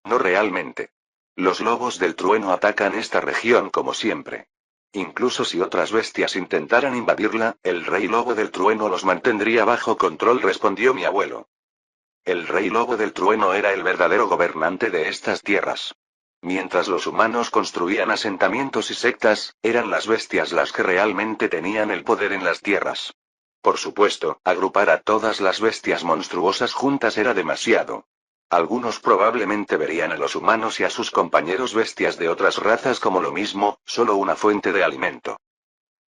No realmente. Los lobos del trueno atacan esta región como siempre. Incluso si otras bestias intentaran invadirla, el rey lobo del trueno los mantendría bajo control, respondió mi abuelo. El rey lobo del trueno era el verdadero gobernante de estas tierras. Mientras los humanos construían asentamientos y sectas, eran las bestias las que realmente tenían el poder en las tierras. Por supuesto, agrupar a todas las bestias monstruosas juntas era demasiado. Algunos probablemente verían a los humanos y a sus compañeros bestias de otras razas como lo mismo, solo una fuente de alimento.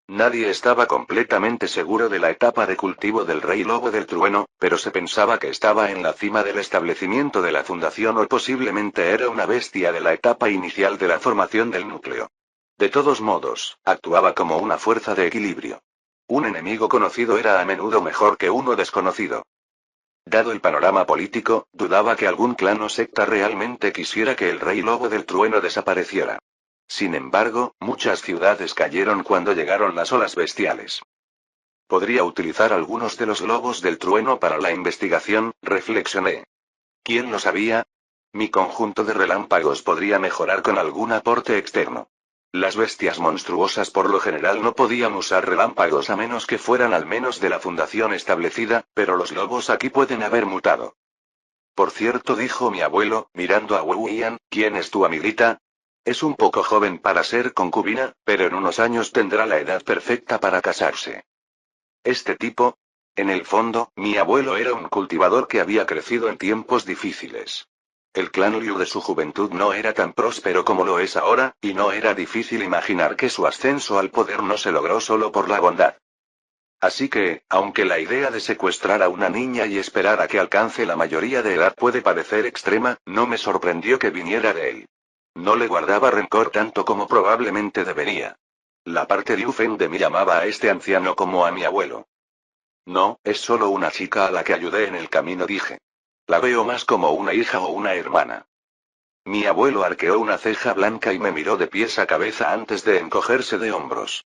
Nadie estaba completamente seguro de la etapa de cultivo del Rey Lobo del Trueno, pero se pensaba que estaba en la cima del establecimiento de la fundación o posiblemente era una bestia de la etapa inicial de la formación del núcleo. De todos modos, actuaba como una fuerza de equilibrio. Un enemigo conocido era a menudo mejor que uno desconocido. Dado el panorama político, dudaba que algún clan o secta realmente quisiera que el Rey Lobo del Trueno desapareciera. Sin embargo, muchas ciudades cayeron cuando llegaron las olas bestiales. Podría utilizar algunos de los lobos del trueno para la investigación, reflexioné. ¿Quién lo sabía? Mi conjunto de relámpagos podría mejorar con algún aporte externo. Las bestias monstruosas por lo general no podían usar relámpagos a menos que fueran al menos de la fundación establecida, pero los lobos aquí pueden haber mutado. Por cierto, dijo mi abuelo, mirando a Wuyan, ¿quién es tu amiguita? Es un poco joven para ser concubina, pero en unos años tendrá la edad perfecta para casarse. Este tipo. En el fondo, mi abuelo era un cultivador que había crecido en tiempos difíciles. El clan Liu de su juventud no era tan próspero como lo es ahora, y no era difícil imaginar que su ascenso al poder no se logró solo por la bondad. Así que, aunque la idea de secuestrar a una niña y esperar a que alcance la mayoría de edad puede parecer extrema, no me sorprendió que viniera de él. No le guardaba rencor tanto como probablemente debería. La parte Liu Feng de mí llamaba a este anciano como a mi abuelo. No, es solo una chica a la que ayudé en el camino, dije. La veo más como una hija o una hermana. Mi abuelo arqueó una ceja blanca y me miró de pies a cabeza antes de encogerse de hombros.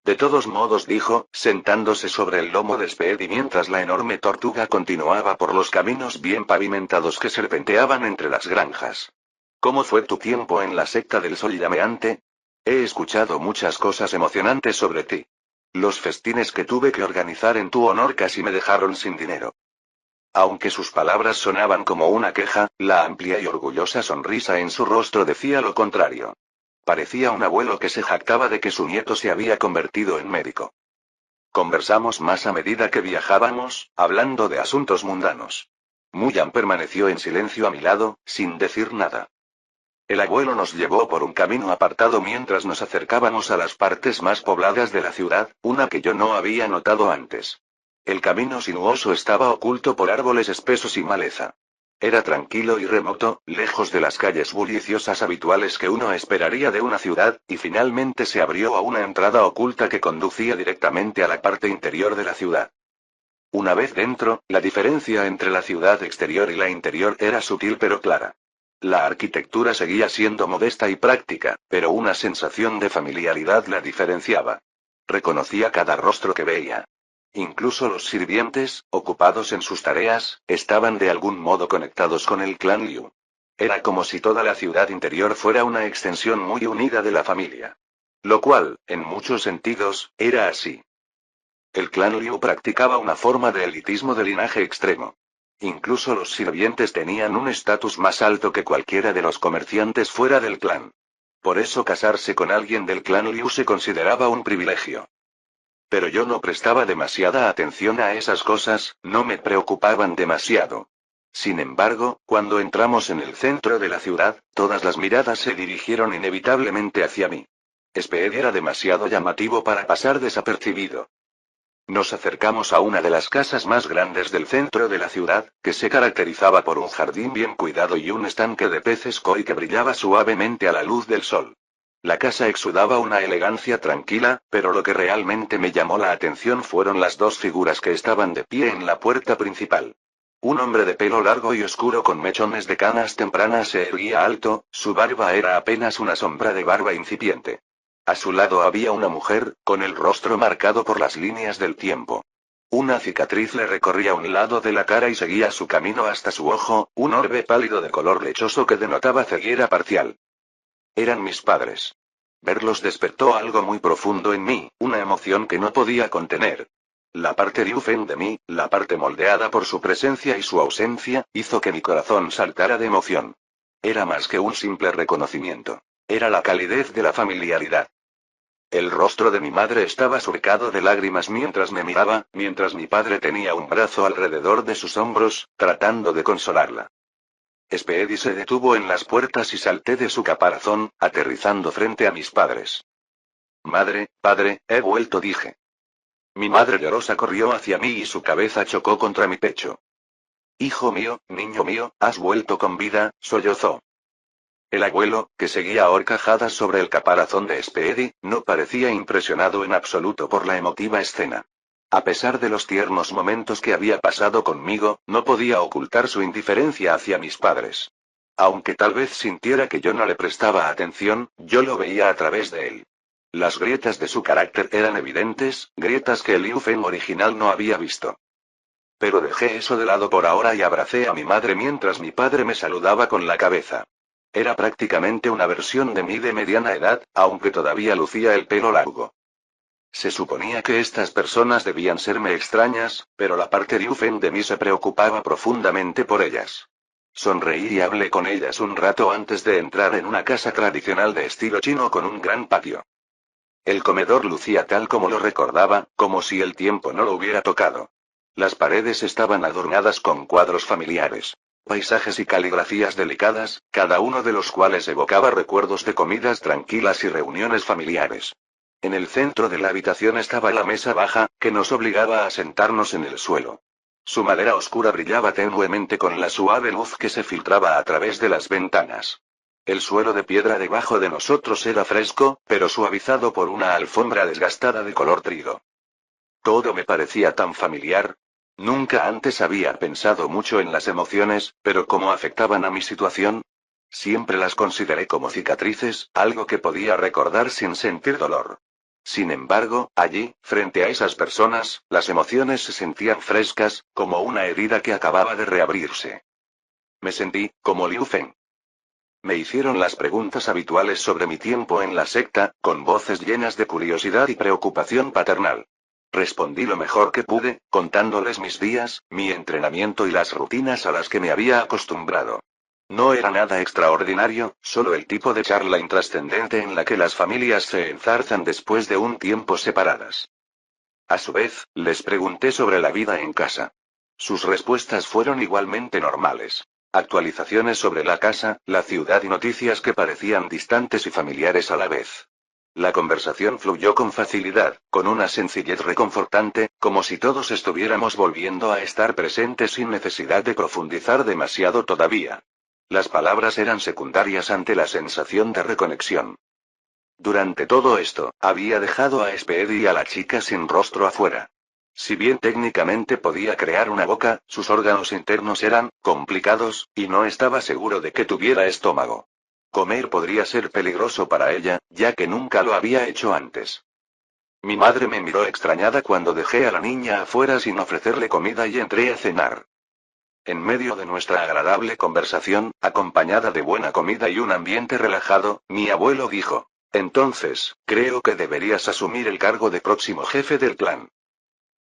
De todos modos, dijo, sentándose sobre el lomo de Speedy mientras la enorme tortuga continuaba por los caminos bien pavimentados que serpenteaban entre las granjas. ¿Cómo fue tu tiempo en la secta del sol llameante? He escuchado muchas cosas emocionantes sobre ti. Los festines que tuve que organizar en tu honor casi me dejaron sin dinero. Aunque sus palabras sonaban como una queja, la amplia y orgullosa sonrisa en su rostro decía lo contrario. Parecía un abuelo que se jactaba de que su nieto se había convertido en médico. Conversamos más a medida que viajábamos, hablando de asuntos mundanos. Muyan permaneció en silencio a mi lado, sin decir nada. El abuelo nos llevó por un camino apartado mientras nos acercábamos a las partes más pobladas de la ciudad, una que yo no había notado antes. El camino sinuoso estaba oculto por árboles espesos y maleza. Era tranquilo y remoto, lejos de las calles bulliciosas habituales que uno esperaría de una ciudad, y finalmente se abrió a una entrada oculta que conducía directamente a la parte interior de la ciudad. Una vez dentro, la diferencia entre la ciudad exterior y la interior era sutil pero clara. La arquitectura seguía siendo modesta y práctica, pero una sensación de familiaridad la diferenciaba. Reconocía cada rostro que veía. Incluso los sirvientes, ocupados en sus tareas, estaban de algún modo conectados con el clan Liu. Era como si toda la ciudad interior fuera una extensión muy unida de la familia. Lo cual, en muchos sentidos, era así. El clan Liu practicaba una forma de elitismo de linaje extremo. Incluso los sirvientes tenían un estatus más alto que cualquiera de los comerciantes fuera del clan. Por eso casarse con alguien del clan Liu se consideraba un privilegio. Pero yo no prestaba demasiada atención a esas cosas, no me preocupaban demasiado. Sin embargo, cuando entramos en el centro de la ciudad, todas las miradas se dirigieron inevitablemente hacia mí. Speed era demasiado llamativo para pasar desapercibido. Nos acercamos a una de las casas más grandes del centro de la ciudad, que se caracterizaba por un jardín bien cuidado y un estanque de peces koi que brillaba suavemente a la luz del sol. La casa exudaba una elegancia tranquila, pero lo que realmente me llamó la atención fueron las dos figuras que estaban de pie en la puerta principal. Un hombre de pelo largo y oscuro con mechones de canas tempranas se erguía alto, su barba era apenas una sombra de barba incipiente. A su lado había una mujer, con el rostro marcado por las líneas del tiempo. Una cicatriz le recorría un lado de la cara y seguía su camino hasta su ojo, un orbe pálido de color lechoso que denotaba ceguera parcial. Eran mis padres. Verlos despertó algo muy profundo en mí, una emoción que no podía contener. La parte Liu Feng de mí, la parte moldeada por su presencia y su ausencia, hizo que mi corazón saltara de emoción. Era más que un simple reconocimiento. Era la calidez de la familiaridad. El rostro de mi madre estaba surcado de lágrimas mientras me miraba, mientras mi padre tenía un brazo alrededor de sus hombros, tratando de consolarla. Speedy se detuvo en las puertas y salté de su caparazón, aterrizando frente a mis padres. Madre, padre, he vuelto, dije. Mi madre llorosa corrió hacia mí y su cabeza chocó contra mi pecho. Hijo mío, niño mío, has vuelto con vida, sollozó. El abuelo, que seguía a horcajadas sobre el caparazón de Speedy, no parecía impresionado en absoluto por la emotiva escena. A pesar de los tiernos momentos que había pasado conmigo, no podía ocultar su indiferencia hacia mis padres. Aunque tal vez sintiera que yo no le prestaba atención, yo lo veía a través de él. Las grietas de su carácter eran evidentes, grietas que el Liu Feng original no había visto. Pero dejé eso de lado por ahora y abracé a mi madre mientras mi padre me saludaba con la cabeza. Era prácticamente una versión de mí de mediana edad, aunque todavía lucía el pelo largo. Se suponía que estas personas debían serme extrañas, pero la parte Liu Feng de mí se preocupaba profundamente por ellas. Sonreí y hablé con ellas un rato antes de entrar en una casa tradicional de estilo chino con un gran patio. El comedor lucía tal como lo recordaba, como si el tiempo no lo hubiera tocado. Las paredes estaban adornadas con cuadros familiares, paisajes y caligrafías delicadas, cada uno de los cuales evocaba recuerdos de comidas tranquilas y reuniones familiares. En el centro de la habitación estaba la mesa baja, que nos obligaba a sentarnos en el suelo. Su madera oscura brillaba tenuemente con la suave luz que se filtraba a través de las ventanas. El suelo de piedra debajo de nosotros era fresco, pero suavizado por una alfombra desgastada de color trigo. Todo me parecía tan familiar. Nunca antes había pensado mucho en las emociones, pero cómo afectaban a mi situación. Siempre las consideré como cicatrices, algo que podía recordar sin sentir dolor. Sin embargo, allí, frente a esas personas, las emociones se sentían frescas, como una herida que acababa de reabrirse. Me sentí, como Liu Feng. Me hicieron las preguntas habituales sobre mi tiempo en la secta, con voces llenas de curiosidad y preocupación paternal. Respondí lo mejor que pude, contándoles mis días, mi entrenamiento y las rutinas a las que me había acostumbrado. No era nada extraordinario, solo el tipo de charla intrascendente en la que las familias se enzarzan después de un tiempo separadas. A su vez, les pregunté sobre la vida en casa. Sus respuestas fueron igualmente normales. Actualizaciones sobre la casa, la ciudad y noticias que parecían distantes y familiares a la vez. La conversación fluyó con facilidad, con una sencillez reconfortante, como si todos estuviéramos volviendo a estar presentes sin necesidad de profundizar demasiado todavía. Las palabras eran secundarias ante la sensación de reconexión. Durante todo esto, había dejado a Speedy y a la chica sin rostro afuera. Si bien técnicamente podía crear una boca, sus órganos internos eran complicados, y no estaba seguro de que tuviera estómago. Comer podría ser peligroso para ella, ya que nunca lo había hecho antes. Mi madre me miró extrañada cuando dejé a la niña afuera sin ofrecerle comida y entré a cenar. En medio de nuestra agradable conversación, acompañada de buena comida y un ambiente relajado, mi abuelo dijo: entonces, creo que deberías asumir el cargo de próximo jefe del clan.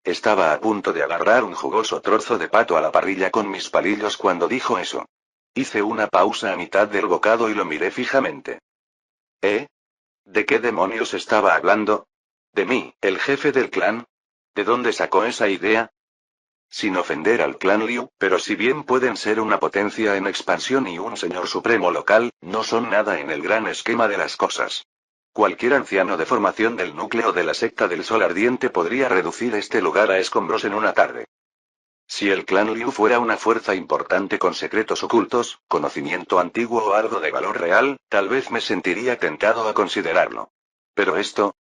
Estaba a punto de agarrar un jugoso trozo de pato a la parrilla con mis palillos cuando dijo eso. Hice una pausa a mitad del bocado y lo miré fijamente. ¿Eh? ¿De qué demonios estaba hablando? ¿De mí, el jefe del clan? ¿De dónde sacó esa idea? Sin ofender al clan Liu, pero si bien pueden ser una potencia en expansión y un señor supremo local, no son nada en el gran esquema de las cosas. Cualquier anciano de formación del núcleo de la secta del Sol Ardiente podría reducir este lugar a escombros en una tarde. Si el clan Liu fuera una fuerza importante con secretos ocultos, conocimiento antiguo o algo de valor real, tal vez me sentiría tentado a considerarlo. Pero esto...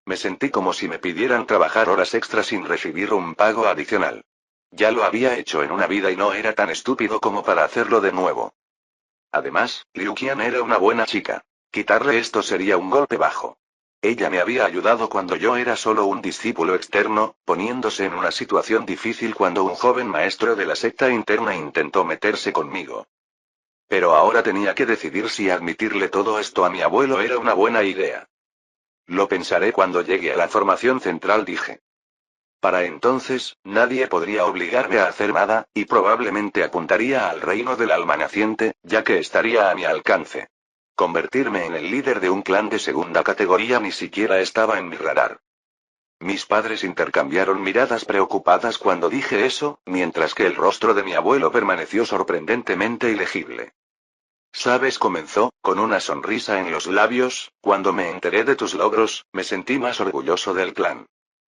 Me sentí como si me pidieran trabajar horas extras sin recibir un pago adicional. Ya lo había hecho en una vida y no era tan estúpido como para hacerlo de nuevo. Además, Liu Qian era una buena chica. Quitarle esto sería un golpe bajo. Ella me había ayudado cuando yo era solo un discípulo externo, poniéndose en una situación difícil cuando un joven maestro de la secta interna intentó meterse conmigo. Pero ahora tenía que decidir si admitirle todo esto a mi abuelo era una buena idea. Lo pensaré cuando llegue a la formación central, dije. Para entonces, nadie podría obligarme a hacer nada, y probablemente apuntaría al reino del alma naciente, ya que estaría a mi alcance. Convertirme en el líder de un clan de segunda categoría ni siquiera estaba en mi radar. Mis padres intercambiaron miradas preocupadas cuando dije eso, mientras que el rostro de mi abuelo permaneció sorprendentemente ilegible. ¿Sabes? Comenzó, con una sonrisa en los labios, cuando me enteré de tus logros, me sentí más orgulloso del clan.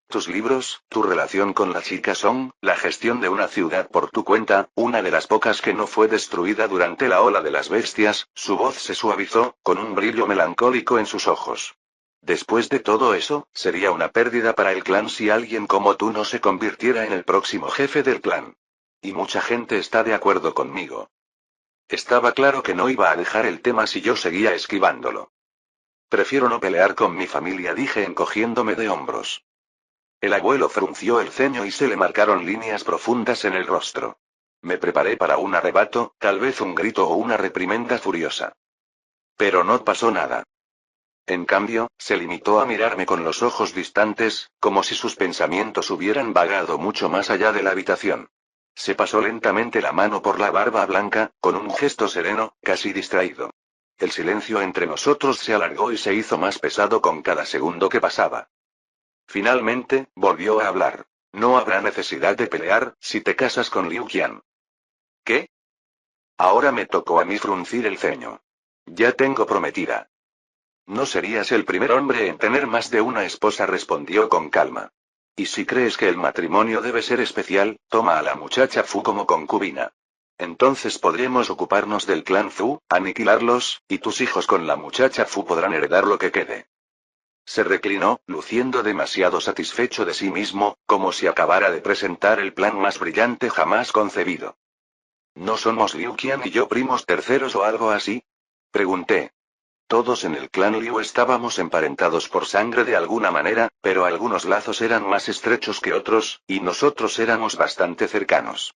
Tus libros, tu relación con la chica Song, la gestión de una ciudad por tu cuenta, una de las pocas que no fue destruida durante la ola de las bestias, su voz se suavizó, con un brillo melancólico en sus ojos. Después de todo eso, sería una pérdida para el clan si alguien como tú no se convirtiera en el próximo jefe del clan. Y mucha gente está de acuerdo conmigo. Estaba claro que no iba a dejar el tema si yo seguía esquivándolo. Prefiero no pelear con mi familia, dije encogiéndome de hombros. El abuelo frunció el ceño y se le marcaron líneas profundas en el rostro. Me preparé para un arrebato, tal vez un grito o una reprimenda furiosa. Pero no pasó nada. En cambio, se limitó a mirarme con los ojos distantes, como si sus pensamientos hubieran vagado mucho más allá de la habitación. Se pasó lentamente la mano por la barba blanca, con un gesto sereno, casi distraído. El silencio entre nosotros se alargó y se hizo más pesado con cada segundo que pasaba. Finalmente, volvió a hablar. No habrá necesidad de pelear, si te casas con Liu Qian. ¿Qué? Ahora me tocó a mí fruncir el ceño. Ya tengo prometida. No serías el primer hombre en tener más de una esposa, respondió con calma. Y si crees que el matrimonio debe ser especial, toma a la muchacha Fu como concubina. Entonces podremos ocuparnos del clan Fu, aniquilarlos, y tus hijos con la muchacha Fu podrán heredar lo que quede. Se reclinó, luciendo demasiado satisfecho de sí mismo, como si acabara de presentar el plan más brillante jamás concebido. ¿No somos Liu Qian y yo primos terceros o algo así? Pregunté. Todos en el clan Liu estábamos emparentados por sangre de alguna manera, pero algunos lazos eran más estrechos que otros, y nosotros éramos bastante cercanos.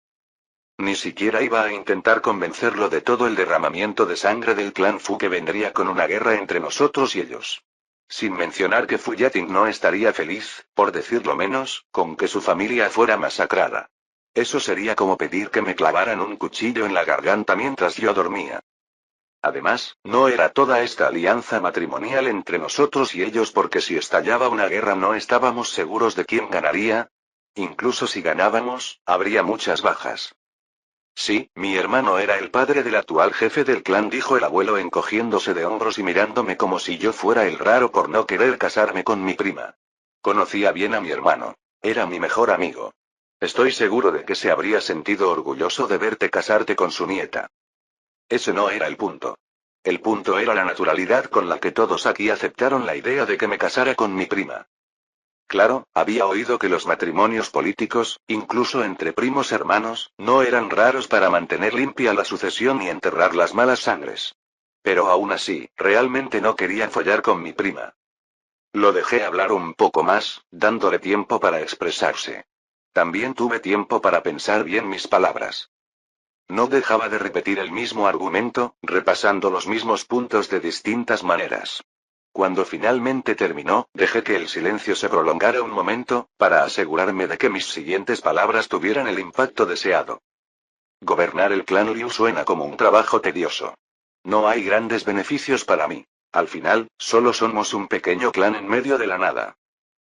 Ni siquiera iba a intentar convencerlo de todo el derramamiento de sangre del clan Fu que vendría con una guerra entre nosotros y ellos. Sin mencionar que Fu Yating no estaría feliz, por decirlo menos, con que su familia fuera masacrada. Eso sería como pedir que me clavaran un cuchillo en la garganta mientras yo dormía. Además, no era toda esta alianza matrimonial entre nosotros y ellos porque si estallaba una guerra no estábamos seguros de quién ganaría. Incluso si ganábamos, habría muchas bajas. Sí, mi hermano era el padre del actual jefe del clan, dijo el abuelo encogiéndose de hombros y mirándome como si yo fuera el raro por no querer casarme con mi prima. Conocía bien a mi hermano. Era mi mejor amigo. Estoy seguro de que se habría sentido orgulloso de verte casarte con su nieta. Ese no era el punto. El punto era la naturalidad con la que todos aquí aceptaron la idea de que me casara con mi prima. Claro, había oído que los matrimonios políticos, incluso entre primos hermanos, no eran raros para mantener limpia la sucesión y enterrar las malas sangres. Pero aún así, realmente no quería follar con mi prima. Lo dejé hablar un poco más, dándole tiempo para expresarse. También tuve tiempo para pensar bien mis palabras. No dejaba de repetir el mismo argumento, repasando los mismos puntos de distintas maneras. Cuando finalmente terminó, dejé que el silencio se prolongara un momento, para asegurarme de que mis siguientes palabras tuvieran el impacto deseado. Gobernar el clan Liu suena como un trabajo tedioso. No hay grandes beneficios para mí. Al final, solo somos un pequeño clan en medio de la nada.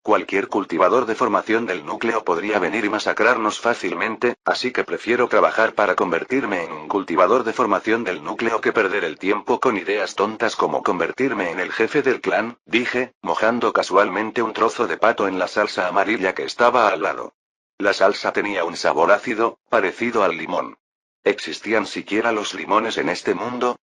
Cualquier cultivador de formación del núcleo podría venir y masacrarnos fácilmente, así que prefiero trabajar para convertirme en un cultivador de formación del núcleo que perder el tiempo con ideas tontas como convertirme en el jefe del clan, dije, mojando casualmente un trozo de pato en la salsa amarilla que estaba al lado. La salsa tenía un sabor ácido, parecido al limón. ¿Existían siquiera los limones en este mundo?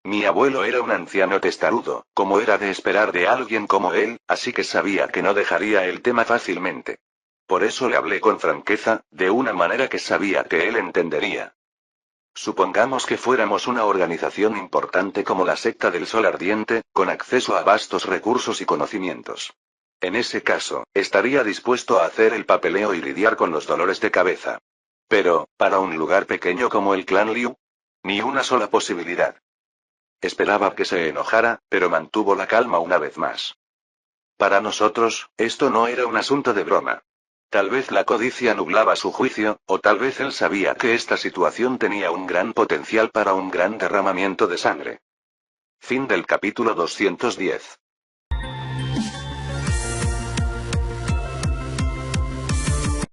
Mi abuelo era un anciano testarudo, como era de esperar de alguien como él, así que sabía que no dejaría el tema fácilmente. Por eso le hablé con franqueza, de una manera que sabía que él entendería. Supongamos que fuéramos una organización importante como la secta del Sol Ardiente, con acceso a vastos recursos y conocimientos. En ese caso, estaría dispuesto a hacer el papeleo y lidiar con los dolores de cabeza. Pero, para un lugar pequeño como el clan Liu, ni una sola posibilidad. Esperaba que se enojara, pero mantuvo la calma una vez más. Para nosotros, esto no era un asunto de broma. Tal vez la codicia nublaba su juicio, o tal vez él sabía que esta situación tenía un gran potencial para un gran derramamiento de sangre. Fin del capítulo 210.